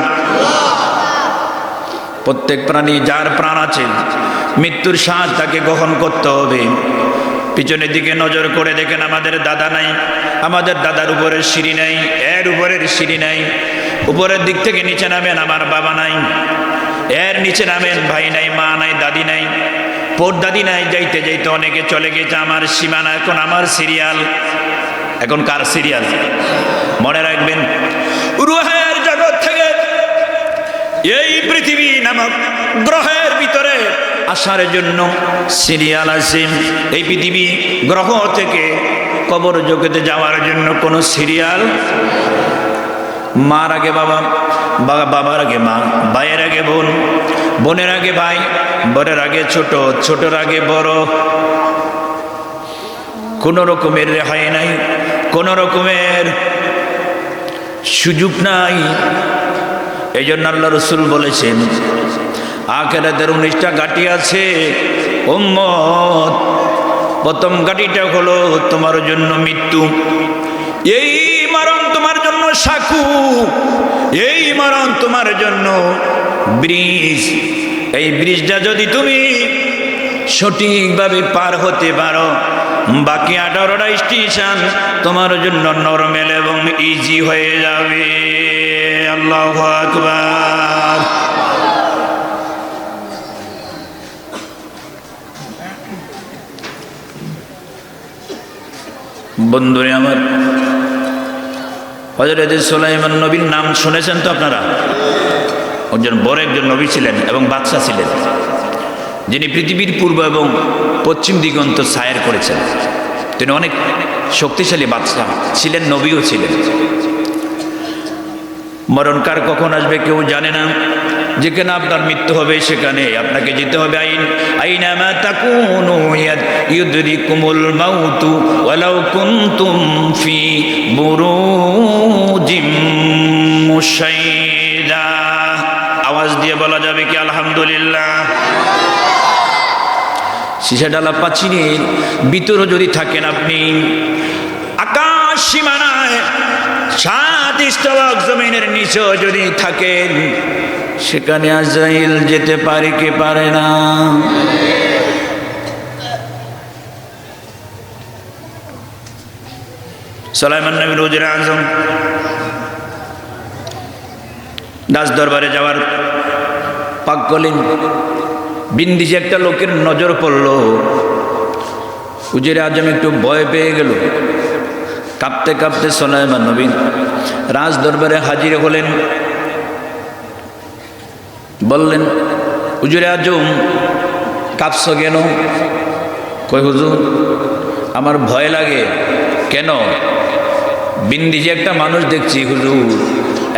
প্রত্যেক প্রাণী, যার প্রাণ আছে, মৃত্যুর শ্বাস তাকে গ্রহণ করতে হবে। পিছনের দিকে নজর করে দেখেন, আমাদের দাদা নাই, আমাদের দাদার উপরের সিঁড়ি নাই, এর উপরের সিঁড়ি নাই। উপরের দিক থেকে নিচে নামেন, আমার বাবা নাই, এর নিচে নামেন, ভাই নাই, মা নাই, দাদি নাই, দাদি নাই। যাইতে যাইতে অনেকে চলে গেছে, আমার সীমানা। এখন আমার সিরিয়াল। এখন কার সিরিয়াল? মনে রাখবেন, রুহের জগৎ থেকে এই পৃথিবী নামক গ্রহের ভিতরে আসার জন্য সিরিয়াল আছে। এই পৃথিবী গ্রহ থেকে কবর জগতে যাওয়ার জন্য কোনো সিরিয়াল। মার আগে বাবা, বাবার আগে মা, ভাইয়ের আগে বোন, বোনের আগে ভাই, বরের আগে ছোট, ছোটর আগে বড়। কোনো রকমের রেহাই নাই, কোনো রকমের সুযোগ নাই। এই জন্য আল্লাহ রসুল বলেছেন, আখিরাতের 19টা ঘাঁটি আছে উম্মত। প্রথম ঘাঁটিটা হলো তোমার জন্য মৃত্যু। এই মরণ তোমার জন্য সাঁকু, এই মরণ তোমার জন্য ব্রিজ। এই ব্রিজটা যদি তুমি সঠিকভাবে পার হতে পারো, বাকি 18টা স্টেশন তোমার জন্য নরমাল এবং ইজি হয়ে যাবে। আল্লাহু আকবার। বন্ধুরে আমার, হযরত সুলাইমান নবীর নাম শুনেছেন তো আপনারা? একজন বড় একজন নবী ছিলেন এবং বাদশা ছিলেন, যিনি পৃথিবীর পূর্ব এবং পশ্চিম দিগন্ত ছায়ের করেছেন। তিনি অনেক শক্তিশালী বাদশা ছিলেন, নবীও ছিলেন। মরণ কার কখন আসবে কেউ জানে না। যেখানে আপনার মৃত্যু হবে সেখানে আপনাকে যেতে হবে। আইনামা তাকুনু ইউদরিকুমুল মাউতু ওয়ালাউ কুনতুম ফি বুরুজিম মুশাইদা। আওয়াজ দিয়ে বলা যাবে কি আলহামদুলিল্লাহ? সীসা ডালা পাচিনের ভিতরে যদি থাকেন আপনি, আকাশ সীমানায় 7 স্তবক জমিনের নিচে যদি থাকেন, সেখানে আজরাইল যেতে পারে কি পারে না? সুলাইমান নবী ওজির আজম দাস দরবারে যাওয়ার পাক করলেন। বিন্দিসে একটা লোকের নজর পড়ল। উজির আজম একটু ভয় পেয়ে গেল। কাঁপতে কাঁপতে সুলাইমান নবী রাজ দরবারে হাজির হলেন। বললেন, হুজুরে আজম কাঁপছো কেন? কই হুজুর, আমার ভয় লাগে। কেন? বিন্দি যে একটা মানুষ দেখছি হুজুর,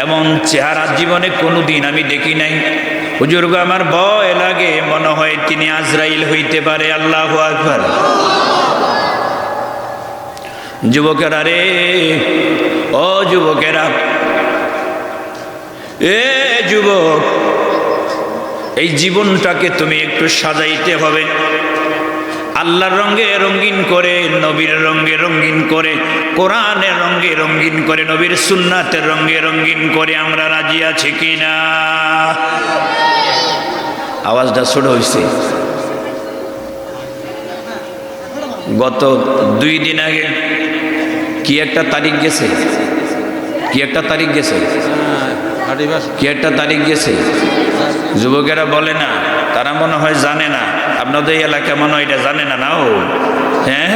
এমন চেহারা জীবনে কোনোদিন আমি দেখি নাই। হুজুর গো, আমার ভয় লাগে, মনে হয় তিনি আজরাইল হইতে পারে। আল্লাহু আকবার। যুবকেরা রে, ও যুবকেরা, এ যুবক, এই জীবনটাকে তুমি একটু সাজাইতে হবে, আল্লাহর রঙে রঙিন করে, নবীর রঙে রঙিন করে, কোরআনের রঙে রঙিন করে, নবীর সুন্নাতের রঙে রঙিন করে। আমরা রাজি আছি কিনা? আওয়াজটা ছোট হয়েছে। গত 2 দিন আগে কি একটা তারিখ গেছে, কি একটা তারিখ গেছে, কি একটা তারিখ গেছে। যুবকেরা বলে না, তারা মনে হয় জানে না। আপনাদের এলাকা মনে হয় এটা জানে না। নাও হ্যাঁ,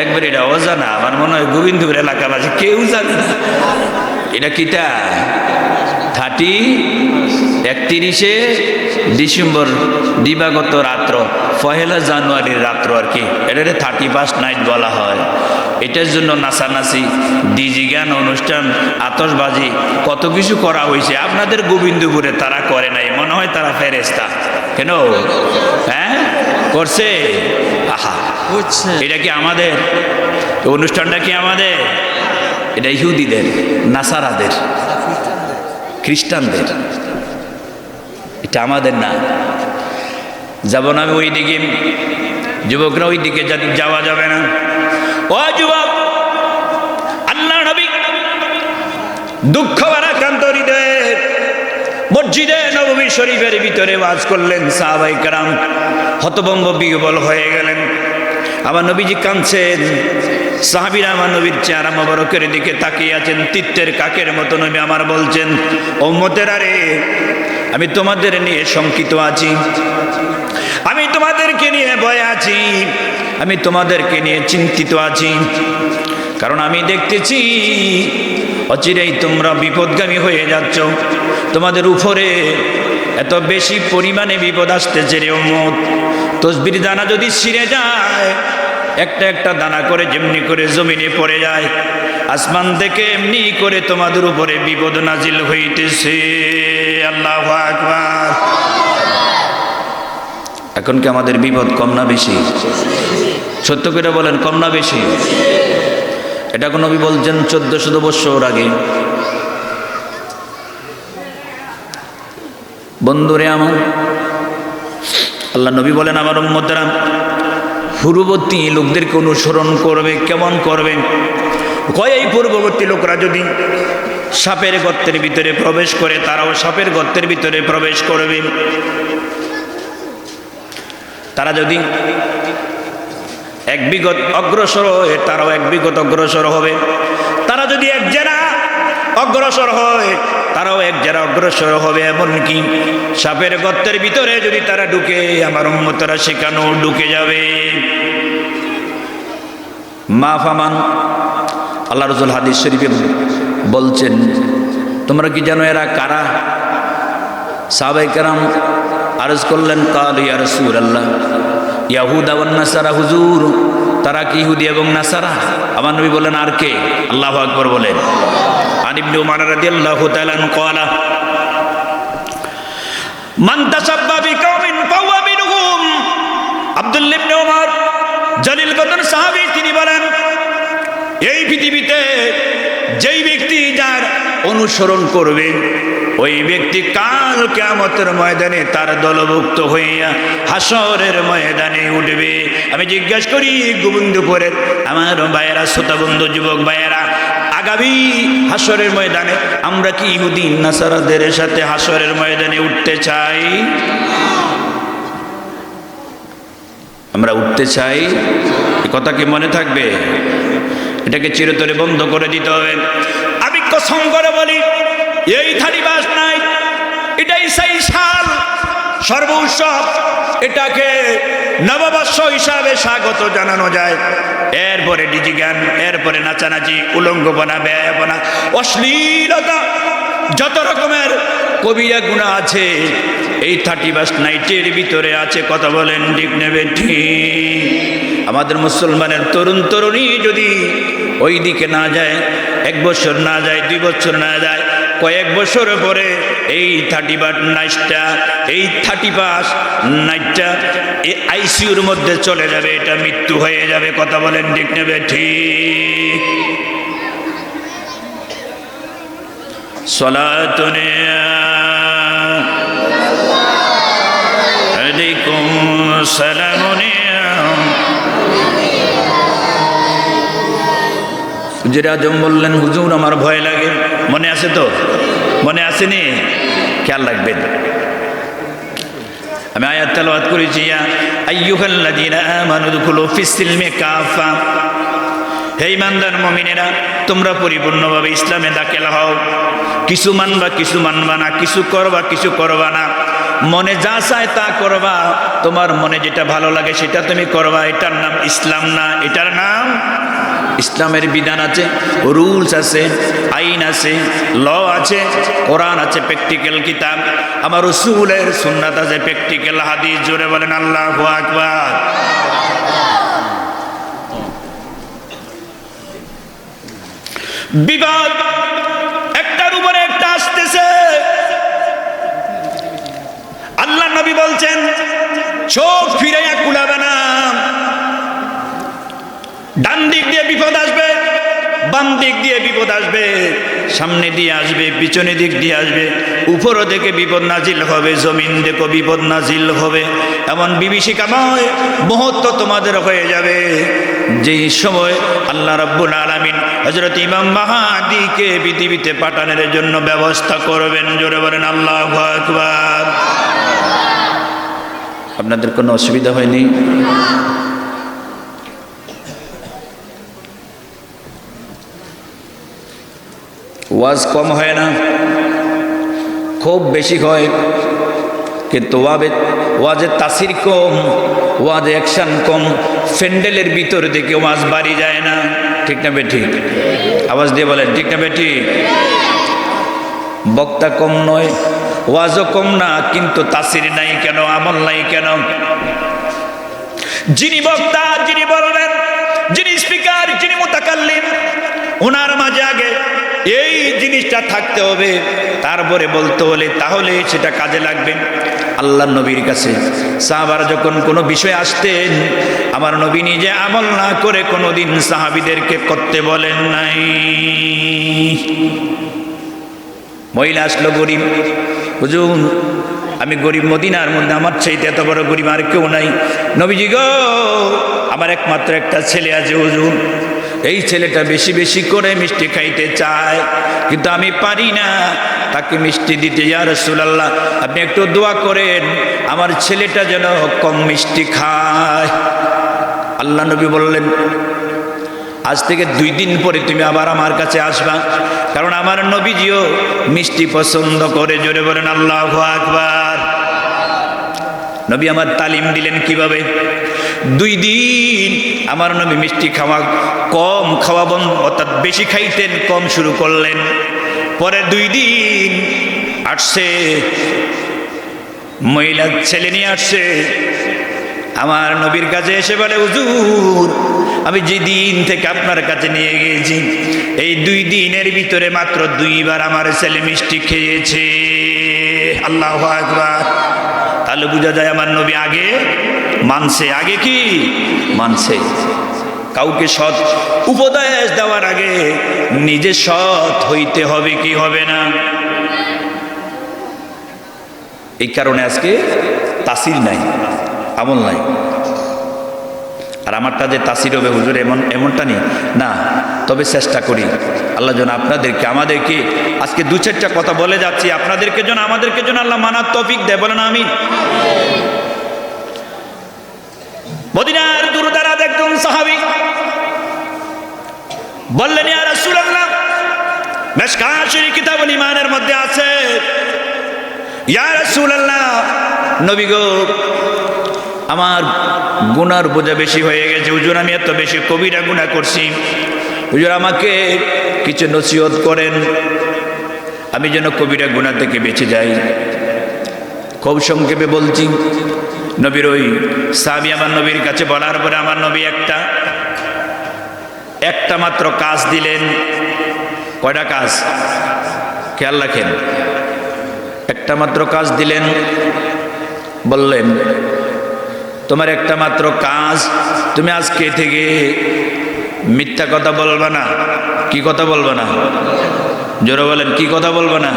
একবার এটা অজানা। আমার মনে হয় গোবিন্দপুর এলাকাবাসী কেউ জানে না এটা কিটা। 31শে ডিসেম্বর দিবাগত রাত্র, 1 জানুয়ারির রাত্র আর কি, এটা 31 নাইট বলা হয়। এটার জন্য নাচানাচি, ডিজি গান অনুষ্ঠান, আতশবাজি, কত কিছু করা হয়েছে। আপনাদের গোবিন্দপুরে তারা করে নাই, মনে হয় তারা ফেরেশতা। কেন? হ্যাঁ করছে। আহা, এটা কি আমাদের অনুষ্ঠানটা? কি আমাদের? এটা ইহুদিদের, নাসারাদের, খ্রিস্টানদের। এটা আমাদের না। যাব না আমি ওই দিকে, যুবকরা ওই দিকে যাওয়া যাবে না। ও যুবক, আল্লাহ নবী দুঃখ ভারাক্রান্ত হৃদয়ে মসজিদে নববী শরীফের ভিতরে ওয়াজ করলেন। সাহাবায়ে কেরাম হতভম্ব বিহ্বল হয়ে গেলেন। আমার নবীজি কাঁদছেন। সাহাবীরা আমার নবীর চেহারা মোবারকের দিকে তাকিয়ে আছেন, তিত্তের কাকের মতো। নবী আমার বলছেন, উম্মতেরা রে, আমি তোমাদের নিয়ে শঙ্কিত আছি, আমি তোমাদেরকে নিয়ে ভয়ে আছি, আমি তোমাদেরকে নিয়ে চিন্তিত আছি। কারণ আমি দেখতেছি অচিরেই তোমরা বিপদগামী হয়ে যাচ্ছ। তোমাদের উপরে এত বেশি পরিমাণে বিপদ আসতেছে রে উম্মত। তসবির দানা যদি ছিঁড়ে যায়, একটা একটা দানা করে যেমনি করে জমিনে পড়ে যায়, আসমান থেকে এমনি করে তোমাদের উপরে বিপদ নাজিল হইতেছে। আল্লাহু আকবার। এখন কি আমাদের বিপদ কম না বেশি? সত্য করে বলেন, কম না বেশি? এটা কোন নবী বলছেন 1400 বছর আগে। বন্ধুরে আমার, আল্লাহ নবী বলেন, আমার উম্মতেরা পূর্ববর্তী লোকদেরকে অনুসরণ করবে। কেমন করবে? কয় এই পূর্ববর্তী লোকরা যদি সাপের গর্তের ভিতরে প্রবেশ করে, তারাও সাপের গর্তের ভিতরে প্রবেশ করবে। তারা যদি এক বিগত অগ্রসর হয়, তারাও এক বিগত অগ্রসর হবে। তারা যদি এক জেরা অগ্রসর হয়, তারাও এক জেরা অগ্রসর হবে। এমনকি সাপের গর্তের ভিতরে যদি তারা ঢুকে, আমার উম্মতেরা সেখানেও ঢুকে যাবে। মা ফামান, আল্লাহ রাসূল হাদিস শরীফে বলছেন, তোমরা কি জানো এরা কারা? সাহাবায়ে কেরাম আরজ করলেন, কাল ইয়া রাসূলুল্লাহ, ইয়াহুদা ওয়ান নাসারা। হুজুর, তারা কি ইহুদি এবং নাসারা? আমার নবী বলেন, আর কে? আল্লাহু আকবার বলেন। আন ইবনে উমর রাদিয়াল্লাহু তাআলা আনহু ক্বালা, মান তাসাব্বা বিকাউমিন ফাহুয়া মিনহুম। আব্দুল্লাহ ইবনে উমর জলিল কদর সাহাবী, তিনি বলেন, এই পৃথিবীতে যেই ব্যক্তি যার অনুসরণ করবে, ওই ব্যক্তি কাল কিয়ামতের ময়দানে তার দলভুক্ত হইয়া হাসরের ময়দানে উঠবে। আমি জিজ্ঞাসা করি গোবিন্দপুরের আমার ভাইয়েরা, শ্রোতা বন্ধু, যুবক ভাইয়েরা, আগামী হাসরের ময়দানে আমরা কি ইহুদি নাসারাদের সাথে হাসরের ময়দানে উঠতে চাই? আমরা উঠতে চাই। এ কথা কি মনে থাকবে? এটাকে চিরতরে বন্ধ করে দিতে হবে। আমি কসম করে বলি, এই 31 নাই, এটাই সেই সাল সর্ব উৎসব, এটাকে নববর্ষ হিসাবে স্বাগত জানানো যায়। এরপরে ডিজি গান, এরপরে নাচানাচি, উলঙ্গপনা, ব্যয়াপনা, অশ্লীলতা, যত রকমের কবিরা গুনাহ আছে এই 31 নাইটের ভিতরে আছে। কথা বলেন ঠিক নেবে ঠিক? আমাদের মুসলমানের তরুণ তরুণী যদি ওই দিকে না যায়, 1 বছর না যায়, 2 বছর না যায়, কয়েক বছর পরে এই 31 নাইটটা, এই 31 নাইটটা এই আইসিইউর মধ্যে চলে যাবে, এটা মৃত্যু হয়ে যাবে। কথা বলেন ঠিক নেবে ঠিক? সলাতুনে আলাইকুম সালামুনে। হুজুর আজম বললেন, হুজুর আমার ভয় লাগে। মনে আছে তো? মনে আসেনি? খেয়াল রাখবেন। আমি আয়াত তেলাওয়াত করেছি, ইয়া আইয়ুহাল্লাযীনা আমানু দুখুলু ফিস-সিলমি কাফা, হে ঈমানদার মুমিনেরা তোমরা পরিপূর্ণভাবে ইসলামে দাখিল হও। কিছু মানবা কিছু মানবা না, কিছু করবা কিছু করবা না, মনে যা চায় তা করবা, তোমার মনে যেটা ভালো লাগে সেটা তুমি করবা। এটার নাম ইসলাম না, এটার নাম ইসলামের বিধান আছে, রুলস আছে, আইন আছে, ল আছে, কোরআন আছে, প্র্যাকটিক্যাল কিতাব, আমার রাসূলের সুন্নাত আছে, প্র্যাকটিক্যাল হাদিস। জোরে বলেন আল্লাহু আকবার। বিবাদ একটার উপরে একটা আসতেছে। আল্লাহ নবী বলছেন, চোখ ফিরাইয়া কুলাবে না। ডান দিক দিয়ে বিপদ আসবে, বাম দিক দিয়ে বিপদ আসবে, সামনে দিয়ে আসবে, পিছনে দিক দিয়ে আসবে, উপর থেকে বিপদ নাজিল হবে, জমিন দেখো বিপদ নাজিল হবে। এমন বিভীষিকাময় মুহূর্ত তোমাদের হয়ে যাবে, যেই সময় আল্লাহ রাব্বুল আলামিন হযরত ইমাম মাহদীকে পৃথিবীতে পাঠানোর জন্য ব্যবস্থা করবেন। জোরে বলেন আল্লাহু আকবার। আপনাদের কোনো অসুবিধা হয়নি? ওয়াজ কম হয় না, খুব বেশি হয়, কিন্তু ওয়াজের তাসির কম, ওয়াজে অ্যাকশন কম, ফ্যান্ডেলের ভিতর থেকে ওয়াজ বাড়ি যায় না। ঠিক না বেঠিক? আওয়াজ দিয়ে বলেন ঠিক না বেঠিক? বক্তা কম নয়, ওয়াজও কম না, কিন্তু তাসির নাই কেন, আমল নাই কেন? যিনি বক্তা, যিনি বলবেন, যিনি স্পিকার, যিনি মুতাকাল্লিম, ওনার মাঝে আগে এই জিনিসটা থাকতে হবে, তারপরে বলতে হলে তাহলে সেটা কাজে লাগবে। আল্লাহ নবীর কাছে সাহাবারা যখন কোনো বিষয় আসতেন, আমার নবী নিজে আমল না করে কোনোদিন সাহাবীদেরকে করতে বলেন নাই। মহিলা আসলো গরিব, হুজুর আমি গরিব, মদিনার মধ্যে আমার চাইতে এত বড় গরিব আর কেউ নাই। নবীজি গো, আমার একমাত্র একটা ছেলে আছে হুজুর, এই ছেলেটা বেশি বেশি করে মিষ্টি খাইতে চায়, কিন্তু আমি পারি না তাকে মিষ্টি দিতে। ইয়া রাসূলুল্লাহ, আপনি একটু দোয়া করেন আমার ছেলেটা যেন কম মিষ্টি খায়। আল্লাহ নবী বললেন, আজ থেকে 2 দিন পরে তুমি আবার আমার কাছে আসবা, কারণ আমার নবীজিও মিষ্টি পছন্দ করে। জোরে বলেন আল্লাহু আকবার। নবী আমার তালিম দিলেন কিভাবে। 2 দিন আমার নবী মিষ্টি খাওয়া কম খাওয়া বন্ধ, অর্থাৎ বেশি খাইতেন, কম শুরু করলেন। পরে 2 দিন আসছে, মহিলা ছেলে নিয়ে আসছে, আমার নবীর কাছে এসে বলে, হুজুর আমি যেদিন থেকে আপনার কাছে নিয়ে গিয়েছি এই 2 দিনের ভিতরে মাত্র 2 বার আমার ছেলে মিষ্টি খেয়েছে। আল্লাহু আকবার। তাহলে বোঝা যায় আমার নবী আগে মানছে। আগে কি মানছে? কাউকে সৎ উপদেশ দেওয়ার আগে নিজে সৎ হইতে হবে, কি হবে না? এই কারণে আজকে তাসির নাই, আমল নাই। আর আমারটা যে তাসির হবে হুজুর এমনটা নেই না, তবে চেষ্টা করি আল্লাহ যেন আপনাদেরকে, আমাদেরকে আজকে 2-4টা কথা বলে যাচ্ছি, আপনাদেরকে যেন আমাদেরকে যেন আল্লাহ মানার তৌফিক দেয়। বলেন আমিন। মদিনার দুরদারাজ একজন সাহাবী বললেন, ইয়া রাসূলুল্লাহ, মিশকাত শরীফ কিতাবুল ঈমানের মধ্যে আছে, ইয়া রাসূলুল্লাহ নবী গো, আমার গুনার বোঝা বেশি হয়ে গেছে হুজুর, আমি এত বেশি কবিরা গুনাহ করছি, হুজুর আমাকে কিছু নসিহত করেন, আমি যেন কবিরা গুনাহ থেকে বেঁচে যাই। খুব সংক্ষেপে বলছি, নবীর ওই সাহাবী আমার নবীর কাছে বলার পরে আমার নবী একটা মাত্র কাজ দিলেন। কয়টা কাজ? খেয়াল রাখেন, একটা মাত্র কাজ দিলেন। বললেন, তোমার একটা মাত্র কাজ, তুমি আজকে থেকে মিথ্যা কথা বলবা না। কি কথা বলবা না? জোরে বলেন, কি কথা বলবা না?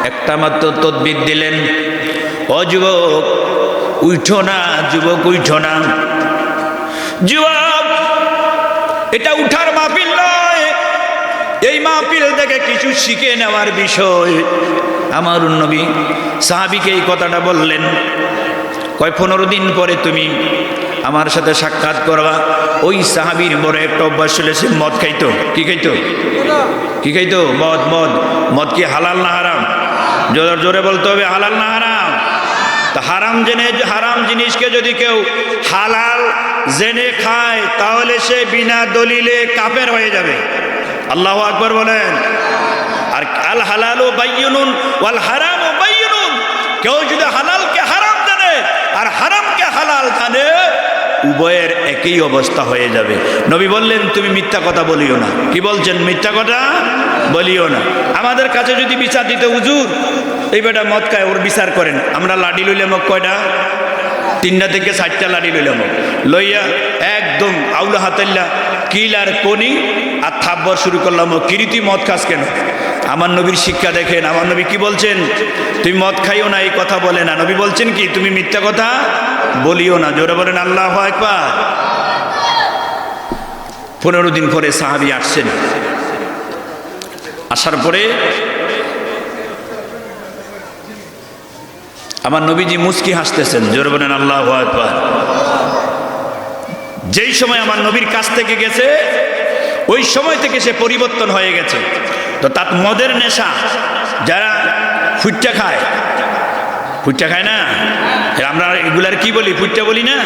একটা মাত্র তদবির দিলেন, ও যুবক উঠো না, যুবক উঠো না, যুবক এটা উঠার মাহফিল নয়, এই মাহফিল থেকে কিছু শিখে নেওয়ার বিষয়। আমার নবী সাহাবীকে এই কথাটা বললেন, কয় 15 দিন পরে তুমি আমার সাথে সাক্ষাৎ করবা। ওই সাহাবীর বড় একটা অভ্যাস ছিল, সে মদ খাইতো। কি খাইতো? কি খাইতো? মদ। মদ কি হালাল না হারাম? জোরে বলতে হবে, হালাল না হারাম? তা হারাম জিনিসকে যদি কেউ হালাল জেনে খায় তাহলে সে বিনা দলিলে কাফের হয়ে যাবে। আল্লাহু আকবার বলেন। আর আল হালালু বাইয়িনুন ওয়াল হারামু বাইয়িনুন, কেউ যদি হালালকে হারাম জানে আর হারামকে হালাল জানে, উভয়ের একই অবস্থা হয়ে যাবে। নবী বললেন, তুমি মিথ্যা কথা বলিও না। কি বলছেন? মিথ্যা কথা বলিও না। আমাদের কাছে যদি বিচার দিতে, হুজুর এই বেটা মদ খায়, ওর বিচার করেন, আমরা লাডি লইলাম কয়টা? 3টা থেকে 4টা লাডি লইলাম, লইয়া একদম আউলা হাতাল্লা কিল আর কনি আর থাব্বর শুরু করলাম, কিরিতি মদ খাস কেন? আমার নবীর শিক্ষা দেখেন, আমার নবী কি বলছেন? তুমি মদ খাইও না, এই কথা বলে না। নবী বলছেন কি? তুমি মিথ্যা কথা বলিও না। জোরে বলেন আল্লাহু আকবার। 15 দিন পরে সাহাবী আসছেন। আসার পরে আমার নবীজি মুস্কি হাসতেছেন। জোরে বলেন আল্লাহু আকবার। যেই সময় আমার নবীর কাছ থেকে গেছে, ওই সময় থেকে সে পরিবর্তন হয়ে গেছে। তো তার মদের নেশা, যারা ফুটটা খায় না, আমরা এগুলার কি বলি? ফুটটা বলি না,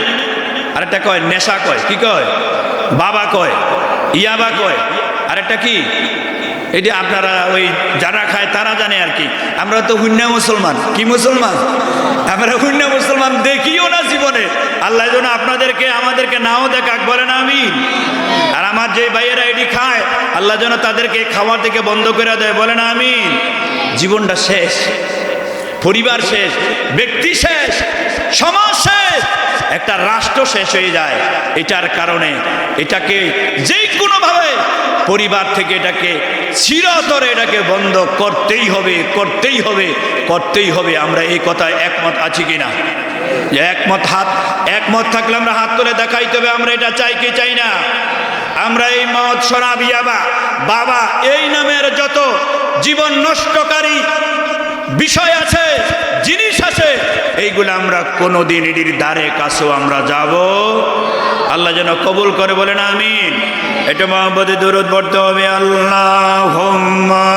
আরেকটা কয় নেশা কয়। কি কয়? বাবা কয়, ইয়াবা কয়, আরেকটা কি? এটি আপনারা ওই যারা খায় তারা জানে আর কি। আমরা তো হুন্না মুসলমান। কি মুসলমান? আমরা হুন্না মুসলমান দেখিও না জীবনে। আল্লাহ যেন আপনাদেরকে আমাদেরকে নাও দেখাক, বলেন আমিন। আর আমার যে ভাইয়েরা এটি খায়, আল্লাহ যেন তাদেরকে খাওয়ার থেকে বন্ধ করে দেয়, বলেন আমিন। জীবনটা শেষ, পরিবার শেষ, ব্যক্তি শেষ, সমাজ শেষ, একটা রাষ্ট্র শেষ হয়ে যায়। এটার কারণে এটাকে যেই কোনোভাবে পরিবার থেকে এটাকে চিরতরে এটাকে বন্ধ করতেই হবে। আমরা এই কথায় একমত আছি কিনা? যে একমত থাকলে আমরা হাত তুলে দেখাইতে হবে আমরা এটা চাই কি চাই না। আমরা এই মদ, শরাব, ইয়াবা, বাবা, এই নামের যত জীবন নষ্টকারী বিষয় আছে, জিনিস আছে, এইগুলো আমরা কোনোদিন এটির দ্বারে কাছেও আমরা যাব। আল্লাহ যেন কবুল করে, বলেন আমিন। এটা মহব্বতে দরুদ পড়তে হবে। আল্লাহুম্মা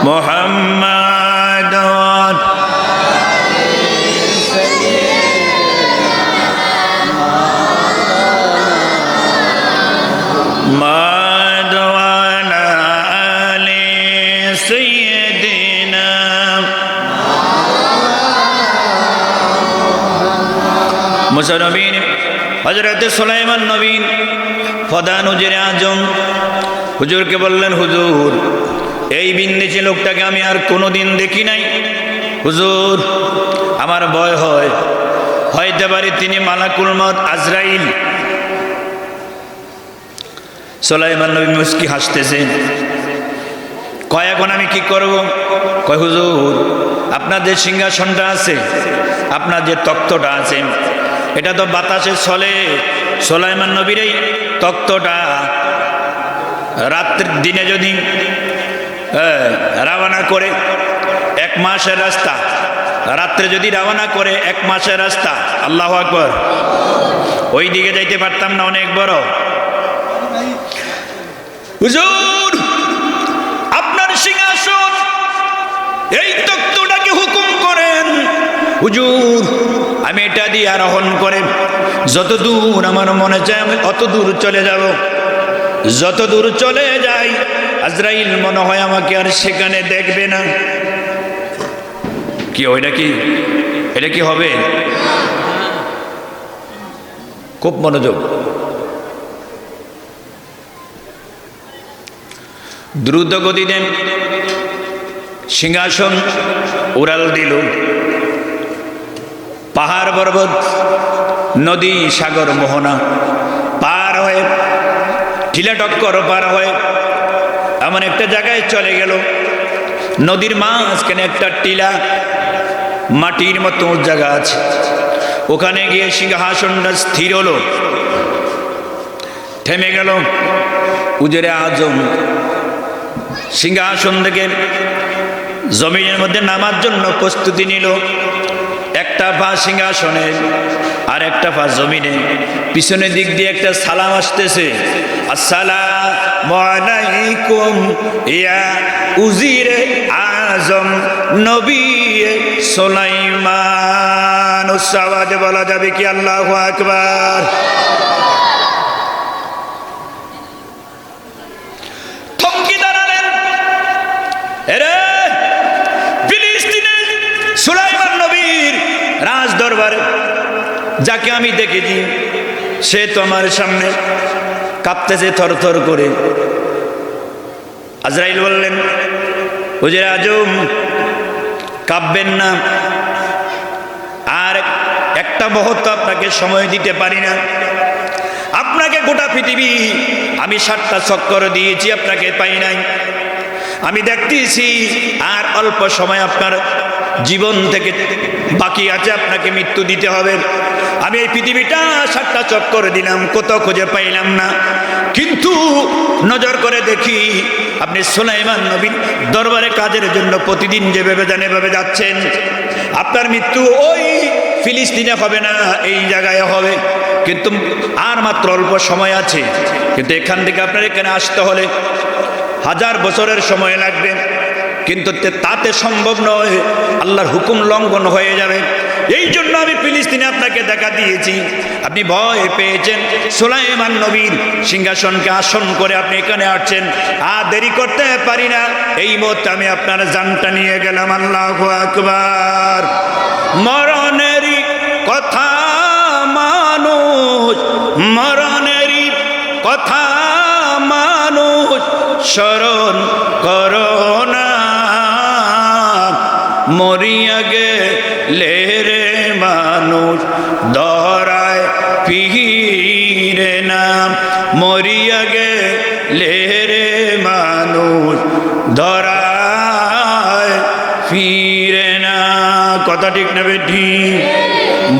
মুহাম্মাদ মুসা নবীন, হযরত সুলাইমান নবীন প্রধান উজিরে আজম হুজুরকে বললেন, হুজুর এই বিন্দেশি লোকটাকে আমি আর কোনোদিন দেখি নাই, হুজুর আমার ভয় হয়, হইতে পারে তিনি মালাকুল মউত আজরাইল। সুলাইমান নবী মুস্কি হাসতেছেন, কয় এখন আমি কি করব? কয় হুজুর আপনার যে সিংহাসনটা আছে, আপনার যে তখ্তটা আছে, এটা তো বাতাসে চলে। সুলাইমান নবীর এই তখ্তটা রাত্রির দিনে যদি রওনা করে 1 মাসের রাস্তা, রাত্রে যদি রওনা করে 1 মাসের রাস্তা, আল্লাহু আকবার, ওই দিকে যাইতে পারতাম না, অনেক বড়। হুজুর আপনার সিংহাসন এই তক্তটাকে হুকুম করেন। হুজুর আমি এটা দিয়ে আরোহণ করে যত দূর আমার মনে চায় আমি অত দূর চলে যাব। যত দূর চলে যাই আজরাইল মনে হয় আমাকে আর সেখানে দেখবে না। কি ওইটা কি এটা কি হবে? খুব মনোযোগ। দ্রুত গতিতে সিংহাসন উড়াল দিল। পাহাড় পর্বত নদী সাগর মোহনা পার হয়ে টিলা টক্কর পার হয়ে এমন একটা জায়গায় চলে গেল। নদীর মাঝখানে একটা টিলা মাটির মতো জায়গা আছে। ওখানে গিয়ে সিংহাসনটা স্থির হলো, থেমে গেল। উজিরে আজম সিংহাসন থেকে জমিনের মধ্যে নামার জন্য প্রস্তুতি নিল। একটা পা সিংহাসনে আর একটা পা জমিনে। পিছনের দিক দিয়ে একটা সালাম আসতেছে, আসসালামু আলাইকুম ইয়া উজিরে আজম নবী সুলাইমান। উচ্চাওয়াজে বলা যাবে কি আল্লাহু আকবার? থমকে দাঁড়ালেন। এরে ফিলিস্তিনের সুলাইমান নবীর রাজ দরবারে যাকে আমি দেখেছি সে তো আমার সামনে কাঁপতেছে থরথর করে। আজরাইল বললেন, উজিরে আজম কাঁপবেন না, আর একটা মুহূর্ত আপনাকে সময় দিতে পারি না। আপনাকে গোটা পৃথিবী আমি 7টা চক্কর দিয়েছি, আপনাকে পাই নাই। আমি দেখতেছি আর অল্প সময় আপনার জীবন থেকে বাকি আছে, আপনাকে মৃত্যু দিতে হবে। আমি এই পৃথিবীটা 7টা চক্কর দিলাম, কোথাও খুঁজে পাইলাম না। কিন্তু নজর করে দেখি আপনি সুলাইমান নবীর দরবারে কাজের জন্য প্রতিদিন যেভাবে যান এভাবে যাচ্ছেন। আপনার মৃত্যু ওই ফিলিস্তিনে হবে না, এই জায়গায় হবে। কিন্তু আর মাত্র অল্প সময় আছে। কিন্তু এখান থেকে আপনার এখানে আসতে হলে 1000 বছরের সময় লাগবে। কিন্তু তাতে সম্ভব নয়, আল্লাহর হুকুম লঙ্ঘন হয়ে যাবে। এই জন্য আমি ফিলিস্তিনে আপনাকে দেখা দিয়েছি। আপনি ভয় পেয়েছেন, সুলাইমান নবীর সিংহাসনকে আসন করে আপনি এখানে আসছেন। আর দেরি করতে পারি না, এই মুহূর্তে আমি আপনার জানটা নিয়ে গেলাম। আল্লাহু আকবার। মরণেরই কথা মানুষ, মরণেরই কথা মানুষ স্মরণ করো না। মরিয়া গেলে রে মানুষ ধরায় ফিরে না। মরিয়া গেলে রে মানুষ ধরায় ফিরে না। কথা ঠিক না বেঠি?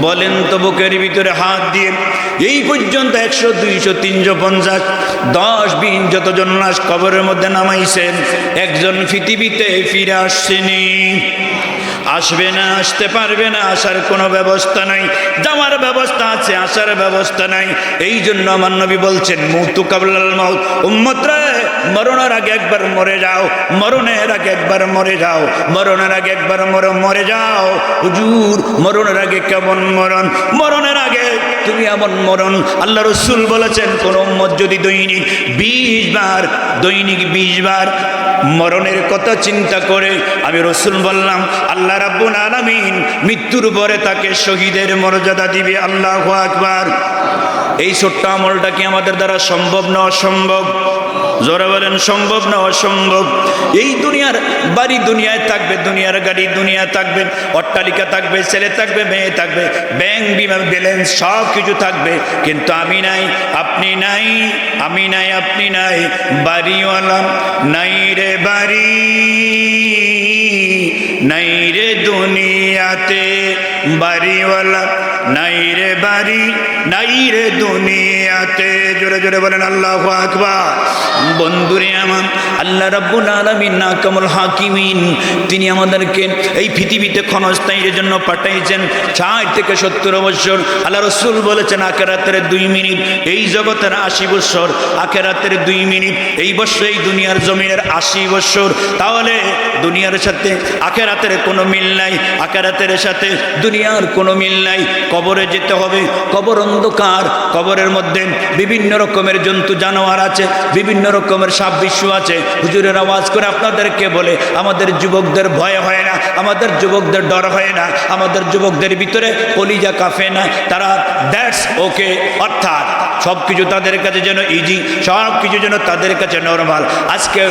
বলেন তো বুকের ভিতরে হাত দিয়ে। এই পর্যন্ত 100, 200, 350, 10, 20 যতজন লাশ কবরের মধ্যে নামাইছেন, একজন পৃথিবীতে ফিরে আসছেনি। আসবে না, আসতে পারবে না, আসার কোনো ব্যবস্থা নাই। যাওয়ার ব্যবস্থা আছে, আসার ব্যবস্থা নাই। এই জন্য আমার নবী বলছেন, মুতু কাবলাল মাউত। উম্মত রে, মরণের আগে একবার মরে যাও, মরণের আগে একবার মরে যাও, মরণের আগে একবার মরে যাও। হুজুর মরণের আগে কেমন মরণ? মরণের আগে তুমি এমন মরণ, আল্লাহ রসুল বলেছেন, কোন উম্মত যদি দৈনিক 20 বার, দৈনিক 20 বার মরণের কথা চিন্তা করে, আমি রসুল বললাম আল্লাহ রাব্বুল আলামিন মৃত্যুর পরে তাকে শহীদের মর্যাদা দিবে। আল্লাহু আকবার। এই ছোট্ট আমলটা কি আমাদের দ্বারা সম্ভব না অসম্ভব? জোরে বলেন, সম্ভব না অসম্ভব? এই দুনিয়ার বাড়ি দুনিয়ায় থাকবে, দুনিয়ার গাড়ি দুনিয়া থাকবে, অট্টালিকা থাকবে, ছেলে থাকবে, মেয়ে থাকবে, ব্যাংক বিমা ব্যালেন্স সব কিছু থাকবে। কিন্তু আমি নাই, আপনি নাই, আমি নাই, আপনি নাই। বাড়িওয়ালা নাই রে বাড়ি, নাই রে দুনিয়াতে। বাড়িওয়ালা নাই রে বাড়ি, নাই রে দুনিয়াতে। জোরে জোরে বলেন আল্লাহু আকবার। বন্ধুরে আমার, আল্লাহ রাব্বুল আলামিন নাকামুল হাকিমিন, তিনি আমাদেরকে এই পৃথিবীতে ক্ষণস্থায়ীর জন্য পাঠাইছেন 60 থেকে 70 বছর। আল্লাহ রসুল বলেছেন আখিরাতের 2 মিনিট, এই জগতের 80 বছর, আখিরাতের 2 মিনিট, এই বছর এই দুনিয়ার জমিনের 80 বছর। তাহলে দুনিয়ার সাথে আখিরাতের কোনো মিল নাই, আখিরাতের সাথে দুনিয়ার কোনো মিল নাই। কবরে যেতে হবে, কবর অন্ধকার, কবরের মধ্যে বিভিন্ন রকমের জন্তু জানোয়ার আছে, বিভিন্ন রকমের সাপ বিশ্ব আছে। হুজুরের আওয়াজ করে আপনাদেরকে বলে, আমাদের যুবকদের ভয় হয় না, আমাদের যুবকদের ডর হয় না, আমাদের যুবকদের ভিতরে কলিজা কাঁপে না, তারা দ্যাটস ওকে, অর্থাৎ সব কিছু তাদের কাছে যেন ইজি, সব কিছু যেন তাদের কাছে নরমাল। আজকে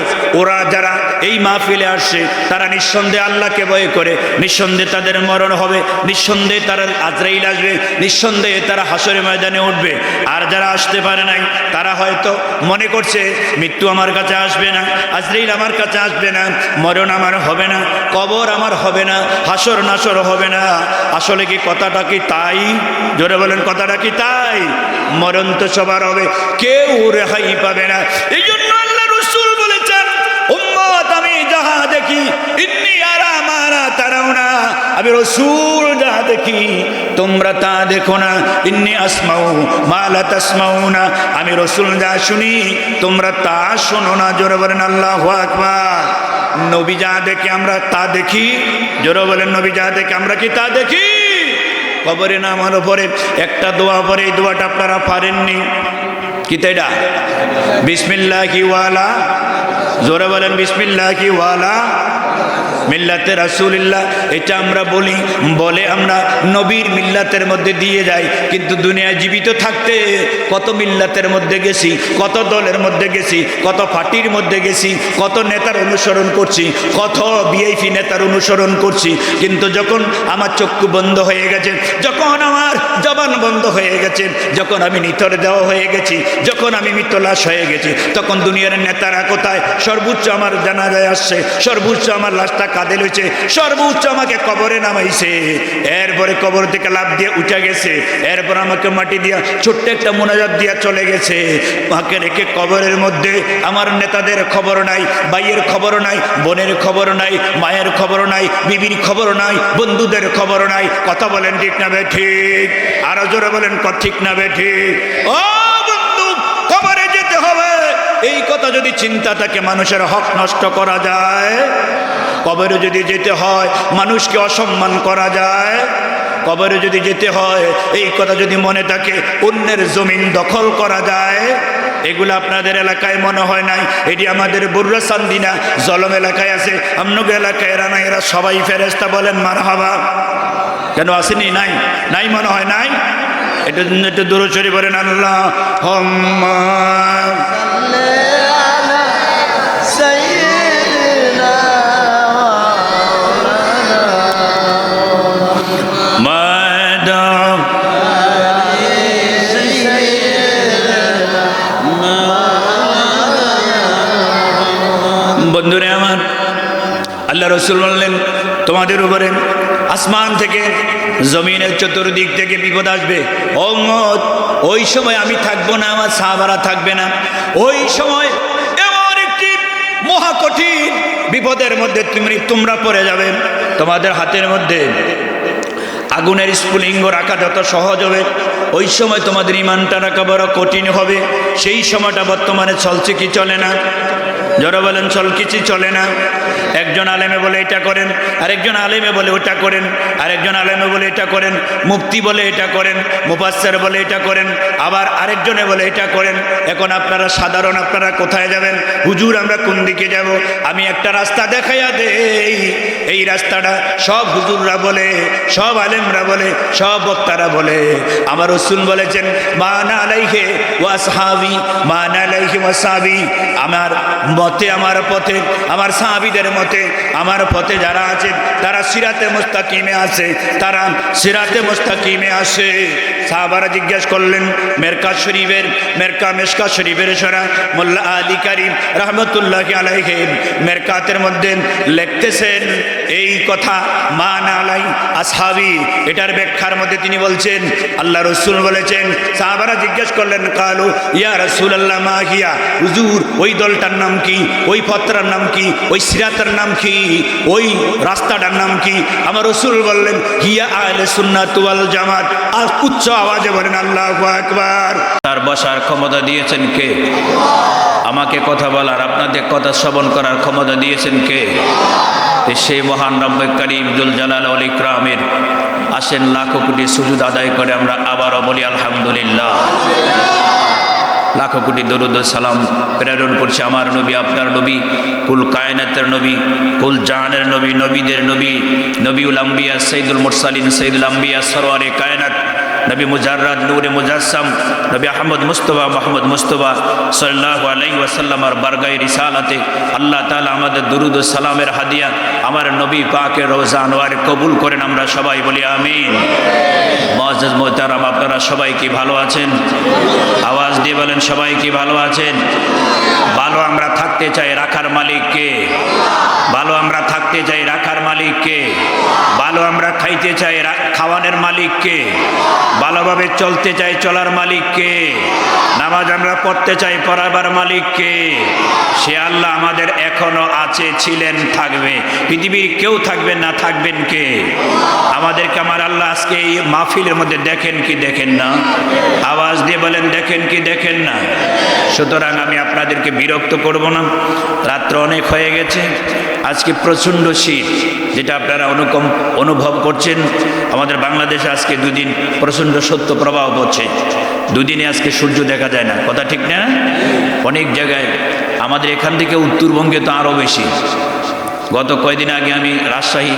ওরা যারা এই মাহফিলে আসছে তারা নিঃসন্দেহে আল্লাহকে ভয় করে, নিঃসন্দেহে তাদের মরণ হবে, নিঃসন্দেহে তারা আজরাইল আসবে, নিঃসন্দেহে তারা হাসরের ময়দানে উঠবে। আর যারা আসতে পারে নাই তারা হয়তো মনে করছে মৃত্যু আমার কাছে আসবে না, আজরাইল আমার কাছে আসবে না, মরণ আমার হবে না, কবর আমার হবে না, হাসর নাসর হবে না। আসলে কি কথাটা কি তাই? জোরে বলেন, কথাটা কি তাই? মরণ তো সবার হবে, কেউ রেহাই পাবে না। এই জন্য আল্লাহ রাসূল বলেছেন, উম্মত আমি যাহা দেখি, ইন্নী আরা মা লা তারাউনা, আমি রাসূল যা দেখি তোমরা তা দেখো না। ইন্নী আসমাউ মা লা তাসমাউনা, আমি রাসূল যা শুনি তোমরা তা শোনো না। জোরে বলেন আল্লাহু আকবার। নবী যা দেখে আমরা তা দেখি, জোরে বলেন নবী যা দেখে আমরা কি তা দেখি? কবরে নামার পরে একটা দোয়া পরে, এই দোয়াটা আপনারা পারেননি, কি তাইটা? বিসমিল্লাহি ওয়ালা, জোরে বলেন বিসমিল্লাহি ওয়ালা মিল্লাতে রাসূলিল্লাহ। এটা আমরা বলি, বলে আমরা নবীর মিল্লাতের মধ্যে দিয়ে যাই, কিন্তু দুনিয়ায় জীবিত থাকতে কত মিল্লাতের মধ্যে গেছি, কত দলের মধ্যে গেছি, কত পার্টির মধ্যে গেছি, কত নেতার অনুসরণ করছি, কত ভিআইপি নেতার অনুসরণ করছি। কিন্তু যখন আমার চক্ষু বন্ধ হয়ে গেছে, যখন আমার জবান বন্ধ হয়ে গেছে, যখন আমি নিথর দেওয়া হয়ে গেছি, যখন আমি মৃত লাশ হয়ে গেছি, তখন দুনিয়ার নেতারা কোথায়? সর্বোচ্চ আমার জানাজায় আসছে, সর্বোচ্চ আমার লাশটা কাঁদে লইছে, সর্বোচ্চ আমাকে কবরে নামাইছে, এরপরে কবর থেকে লাফ দিয়ে উঠে গেছে, এরপর আমাকে মাটি দিয়া ছোট্ট একটা মোনাজাত দিয়া চলে গেছে। মাকে রেখে কবরের মধ্যে আমার নেতাদের খবর নাই, ভাইয়ের খবর নাই, বোনের খবর নাই, মায়ের খবর নাই, বিবির খবর নাই, বন্ধুদের খবর নাই। কথা বলেন ঠিক না বে ঠিক? আরো জোরে বলেন ঠিক না বে ঠিক? ও বন্ধু, কবরে যেতে হবে, এই কথা যদি চিন্তা থাকে মানুষের হক নষ্ট করা যায়, কবরে যদি যেতে হয় মানুষকে অসম্মান করা যায়, কবরে যদি যেতে হয় এই কথা যদি মনে থাকে অন্যের জমিন দখল করা যায়, এগুলো আপনাদের এলাকায় মনে হয় নাই। এটি আমাদের বুর্রা সান্দিনা জলম এলাকায় আছে, আমনগ এলাকায় এরা নাই, এরা সবাই ফেরেশতা। বলেন মারহাবা। কেন আসেনি? নাই, নাই মনে হয় নাই। এটার জন্য একটু দূর চড়ি বলেন আল্লাহুম্মা বন্ধুরে আমার, আল্লাহ রাসূল বললেন তোমাদের উপরে আসমান থেকে জমিনের চতুর্দিক থেকে বিপদ আসবে। ও উম্মত, ওই সময় আমি থাকবো না, আমার সাহাবারা থাকবে না। ওই সময় এমন একটি মহাকঠিন বিপদের মধ্যে তোমরা পড়ে যাবে। তোমাদের হাতের মধ্যে আগুনের স্ফুলিঙ্গ রাখা যত সহজ হবে, ওই সময় তোমাদের ইমানটা রাখা বড় কঠিন হবে। সেই সময়টা বর্তমানে চলছে কি চলে না? যারা বলেন চল কিছু চলে না। একজন আলেমে বলে এটা করেন, আরেকজন আলেমে বলে ওটা করেন, আরেকজন আলেমে বলে এটা করেন, মুফতি বলে এটা করেন, মুফাসসির বলে এটা করেন, আবার আরেকজনে বলে এটা করেন। এখন আপনারা সাধারণ, আপনারা কোথায় যাবেন? হুজুর আমরা কোন দিকে যাব? আমি একটা রাস্তা দেখাইয়া দেই, এই রাস্তাটা সব হুজুররা বলে, সব আলেমরা বলে, সব বক্তারা বলে। আমার রাসূল বলেছেন মান আলাইহি ওয়া আসহাবি, মান আলাইহি ওয়া সাহাবি। আমার মতে, আমার পথে, আমার সাহাবীদের মতে, আমার পথে যারা আছে তারা সিরাতে মুস্তাকিমে আছে, তারা সিরাতে মুস্তাকিমে আসে। সাহাবারা জিজ্ঞেস করলেন মেরকাত শরীফের, মেশকাত শরীফের সরা মোল্লা আলী কারীম রহমতুল্লাহি আলাইহি মেরকাতের মধ্যে লিখতেছেন এই কথা, মান আলাই আসহাবি, এটার ব্যাখ্যার মধ্যে তিনি বলছেন, আল্লাহ রসুল বলেছেন, সাহাবারা জিজ্ঞেস করলেন, কালু ইয়া রাসূলুল্লাহ মা হিয়া, হুজুর ওই দলটার নাম কি, ওই ফতরার নাম কি, ওই সিরাতের নাম কি, ওই রাস্তাটার নাম কি? আমার রসুল বললেন, হিয়া আহলে সুন্নাত ওয়াল জামাত। আর উচ্চ আওয়াজে বলেন আল্লাহু আকবার। তার বসার ক্ষমতা দিয়েছেন কে? আমাকে কথা বলার, আপনাদের কথা শ্রবণ করার ক্ষমতা দিয়েছেন কে? সেই মহান রব্বে কারীম জুল জালাল ওয়াল ইকরামের আসেন লাখো কোটি সুজুদ আদায় করে আমরা আবারও বলি আলহামদুলিল্লাহ। লাখো কোটি দরুদ সালাম প্রেরণ করছে আমার নবী, আপনার নবী, কুল কায়নাতের নবী, কুল জাহানের নবী, নবীদের নবী, নবীউল আম্বিয়া সৈয়দুল মুরসালিন সৈয়দুল আম্বিয়া সরওয়ারে কায়নাত নবী মুজাররাদ নূরে মুজাসসাম নবী আহমদ মুস্তফা মোহাম্মদ মুস্তফা সাল্লাল্লাহু আলাইহি ওয়াসাল্লামের বারগায়ে রিসালাতে আল্লাহ তাআলা আমাদের দরুদ ও সালামের হাদিয়া আমার নবী পাকের রওজা আনোয়ারে কবুল করেন। আমরা সবাই বলি আমিন। মুআজ্জাজ মুহতারাম, আপনারা সবাই কি ভালো আছেন? আওয়াজ দিয়ে বলেন, সবাই কি ভালো আছেন? ভালো আমরা থাকতে চাই, রাখার মালিক কে? ভালো আমরা থাকতে চাই, রাখার মালিক কে? ভালো আমরা খাইতে চাই, খাওয়ানোর মালিক কে? ভালোভাবে চলতে চাই, চলার মালিক কে? নামাজ আমরা পড়তে চাই, পড়াবার মালিক কে? সে আল্লাহ আমাদের এখনো আছে, ছিলেন, থাকবে। পৃথিবীর কেউ থাকবে না, থাকবেন কে? আমাদেরকে আমার আল্লাহ আজকে এই মাহফিলের মধ্যে দেখেন কি দেখেন না? আওয়াজ দিয়ে বলেন, দেখেন কি দেখেন না? সুতরাং আমি আপনাদেরকে বিরক্ত করব না, রাত্র অনেক হয়ে গেছে। আজকে প্রচণ্ড শীত, যেটা আপনারা অনুভব করছেন। আমাদের বাংলাদেশে আজকে দুদিন প্রচণ্ড সত্য প্রবাহ হচ্ছে, দুদিনে আজকে সূর্য দেখা যায় না, কথা ঠিক না? অনেক জায়গায়, আমাদের এখান থেকে উত্তরবঙ্গে তো আরও বেশি। গত কয়েকদিন আগে আমি রাজশাহী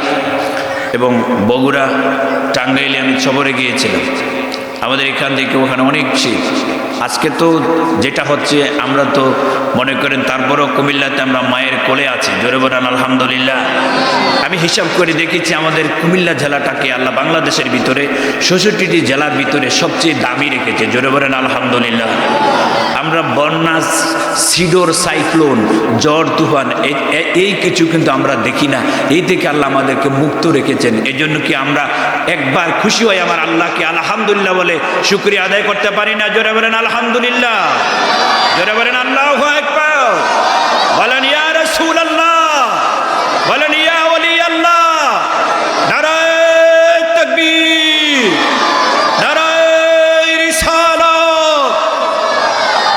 এবং বগুড়া, টাঙ্গাইলে আমি সফরে গিয়েছিলাম। আমাদের এখান থেকে ওখানে অনেক শীত। আজকে তো যেটা হচ্ছে, আমরা তো মনে করেন তারপরও কুমিল্লাতে আমরা মায়ের কোলে আছি, জোরে বলেন আলহামদুলিল্লাহ। আমি হিসাব করে দেখেছি আমাদের কুমিল্লা জেলাটাকে আল্লাহ বাংলাদেশের ভিতরে ৬৬টি জেলার ভিতরে সবচেয়ে দামি রেখেছে, জোরে বলেন আলহামদুলিল্লাহ। আমরা বন্যা, সিডর, সাইক্লোন, ঝড়, তুফান এই কিছু কিন্তু আমরা দেখি না। এই থেকে আল্লাহ আমাদেরকে মুক্ত রেখেছেন। এই জন্য কি আমরা একবার খুশি হই আমার আল্লাহকে আলহামদুলিল্লাহ বলে শুকরিয়া আদায় করতে পারি না? জোরে বলেন আলহামদুলিল্লাহ, জোরে বলেন আল্লাহু আকবার, বলেন ইয়া রাসূলুল্লাহ, বলেন ইয়া ওলি আল্লাহ। নারায়ে তাকবীর, নারায়ে রিসালাত।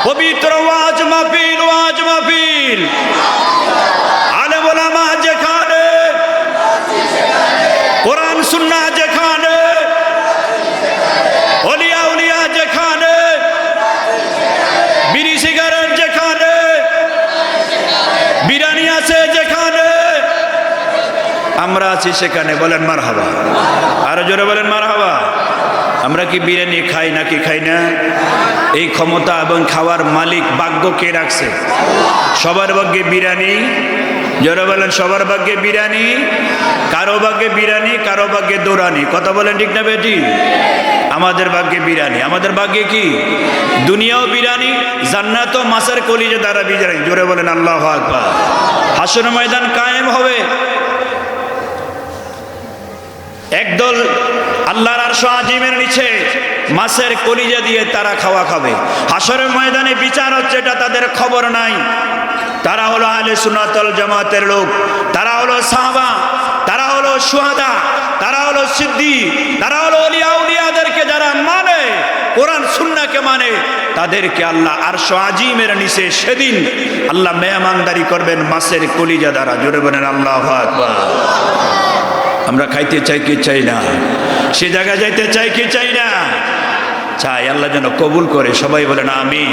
পবিত্র ওয়াজ মাহফিল, ওয়াজ মাহফিল, আলেম ওলামা যেখানে, কোরআন সুন্নাহ যেখানে, ওলিয়া উলিয়া যেখানে, বিড়ি সিগারেট যেখানে, বিরিয়ানি আছে যেখানে, আমরা আছি সেখানে। বলেন মারহাবা, আরো জোরে বলেন মারহাবা। আমরা কি বিরিয়ানি খাই নাকি খাই না? এই ক্ষমতা এবং খাওয়ার মালিক ভাগ্য কে রাখছে? সবার ভাগ্যে বিরিয়ানি, জোরে বলেন সবার ভাগ্যে বিরিয়ানি। কারো ভাগ্যে বিরিয়ানি, কারো ভাগ্যে দৌড়ানি, কথা বলেন ঠিক না বেটি? আমাদের ভাগ্যে বিরিয়ানি। আমাদের ভাগ্যে কি? দুনিয়াও বিরিয়ানি, জান্নাতও মাছের কলিজা দ্বারা বিরিয়ানি, জোরে বলেন আল্লাহু আকবার। হাসর ময়দান কায়েম হবে, একদল আল্লাহর আরশ আজিমের নিচে মাছের কলিজা দিয়ে তারা খাওয়া খাবে। হাসরের ময়দানে বিচার হচ্ছে, এটা তাদের খবর নাই। তারা হলো আহলে সুন্নাত ওয়াল জামাতের লোক, তারা হলো সাহাবা, তারা হলো শুহাদা, তারা হলো সিদ্দিক, তারা হলো ওলিয়া উলিয়াদেরকে যারা মানে, কোরআন সুন্নাহকে মানে, তাদেরকে আল্লাহ আরশ আজিমের নিচে সেদিন আল্লাহ মেহমানদারি করবেন মাছের কলিজা দ্বারা, জোরে বলেন আল্লাহু আকবার। আমরা খাইতে চাই কি চাই না? সে জায়গায় যাইতে চাই কি চাই না? চাই। আল্লাহ যেন কবুল করে, সবাই বলেন আমিন।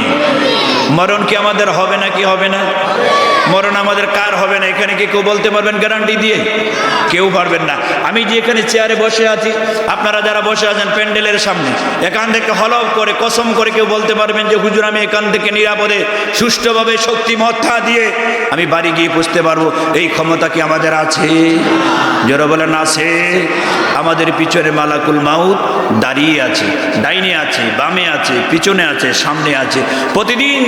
মরণ কি আমাদের হবে না? কি হবে না? মরণ আমাদের কার হবে না? এখানে কি কেউ বলতে পারবেন গ্যারান্টি দিয়ে? কেউ পারবেন না। আমি যে এখানে চেয়ারে বসে আছি, আপনারা যারা বসে আছেন প্যান্ডেলের সামনে, এখান থেকে হলফ করে, কসম করে কেউ বলতে পারবেন যে হুজুর আমি এখান থেকে নিরাপদে সুষ্ঠুভাবে শক্তিমত্তা দিয়ে আমি বাড়ি গিয়ে পৌঁছতে পারবো? এই ক্ষমতা কি আমাদের আছে? যারা বলেন আছে। আমাদের পিছনে মালাকুল মাউত দাঁড়িয়ে আছে, ডাইনে আছে, বামে আছে, পিছনে আছে, সামনে আছে। প্রতিদিন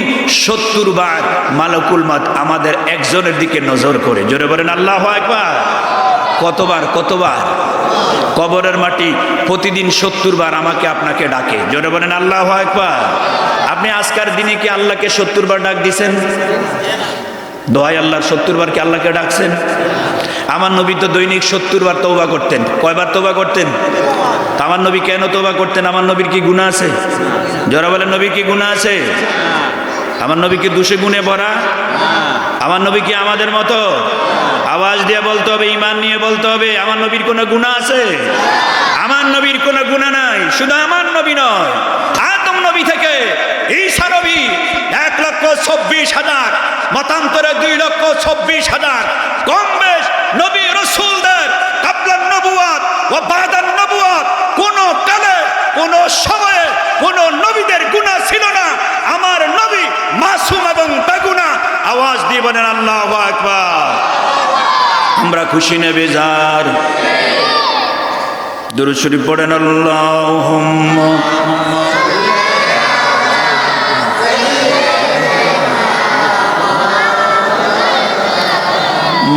৭০ বার মালাকুল মাউত আমাদের একজনের দিকে নজর করে, জোরে বলেন আল্লাহু আকবার। কতবার কতবার? কবরের মাটি প্রতিদিন 70 বার আমাকে আপনাকে ডাকে। জোরে বলেন আল্লাহু আকবার। আপনি আজকের দিনে কি আল্লাহকে 70 বার ডাক দিছেন? দোহাই আল্লাহর 70 বার কি আল্লাহকে ডাকছেন? আমার নবী তো দৈনিক 70 বার তওবা করতেন। কয়বার তওবা করতেন? আমার নবী কেন তওবা করতেন? আমার নবীর কি গুনাহ আছে? যারা বলেন নবীর কি গুনাহ আছে? আমার নবী কি দোষে গুণে ভরা? আমার নবী কি আমাদের মতো? আওয়াজ দিয়ে বলতে হবে, ঈমান নিয়ে বলতে হবে, আমার নবীর কোনো গুনাহ আছে? আমার নবীর কোনো গুনাহ নাই। শুধু আমার নবী নয়, আদম নবী থেকে ঈসা নবী 1,26,000, মতান্তরে 2,26,000, কম বেশ নবী রাসূলদের কাবলান নবুয়াত ও বাদান নবুয়াত কোন কালে কোন সময়ে কোন নবীদের গুনাহ ছিল না। আমার নবী মাসুম এবং বেগুনাহ। আওয়াজ দিয়ে বলেন আল্লাহু আকবার। আমরা খুশি না বেজার? দুরূদ শরীফ পড়েন আল্লাহুম্মা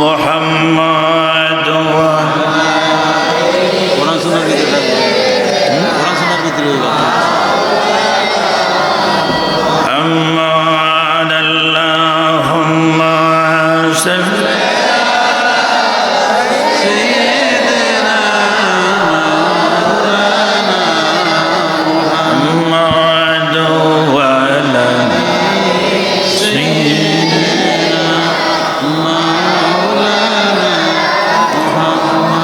মুহাম্মাদ কোরআন সুন্নাহর ভিতরে কোরআন সুন্নাহর ভিতরে আম্মান আল্লাহুম্মা সাল্লি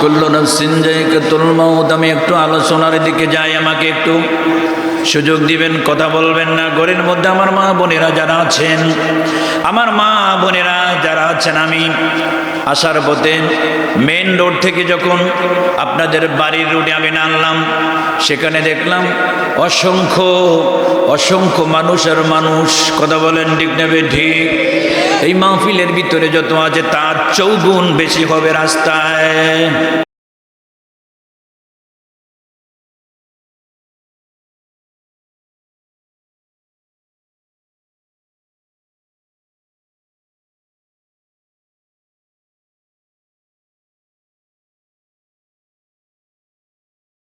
কুল্লু নাফসিন যায়কাতুল মাউত। আমি একটু আলোচনার দিকে যাই, আমাকে একটু সুযোগ দিবেন, কথা বলবেন না। ঘরের মধ্যে আমার মা বোনেরা যারা আছেন, আমার মা বোনেরা যারা আছেন, আমি আসার পথে মেন রোড থেকে যখন আপনাদের বাড়ির রোডে আমি নামলাম, সেখানে দেখলাম অসংখ্য অসংখ্য মানুষের মানুষ। কথা বলেন ঠিক নেবে ঠিক? এই মাহফিলের ভিতরে যত আছে তার 4 গুণ বেশি হবে রাস্তায়।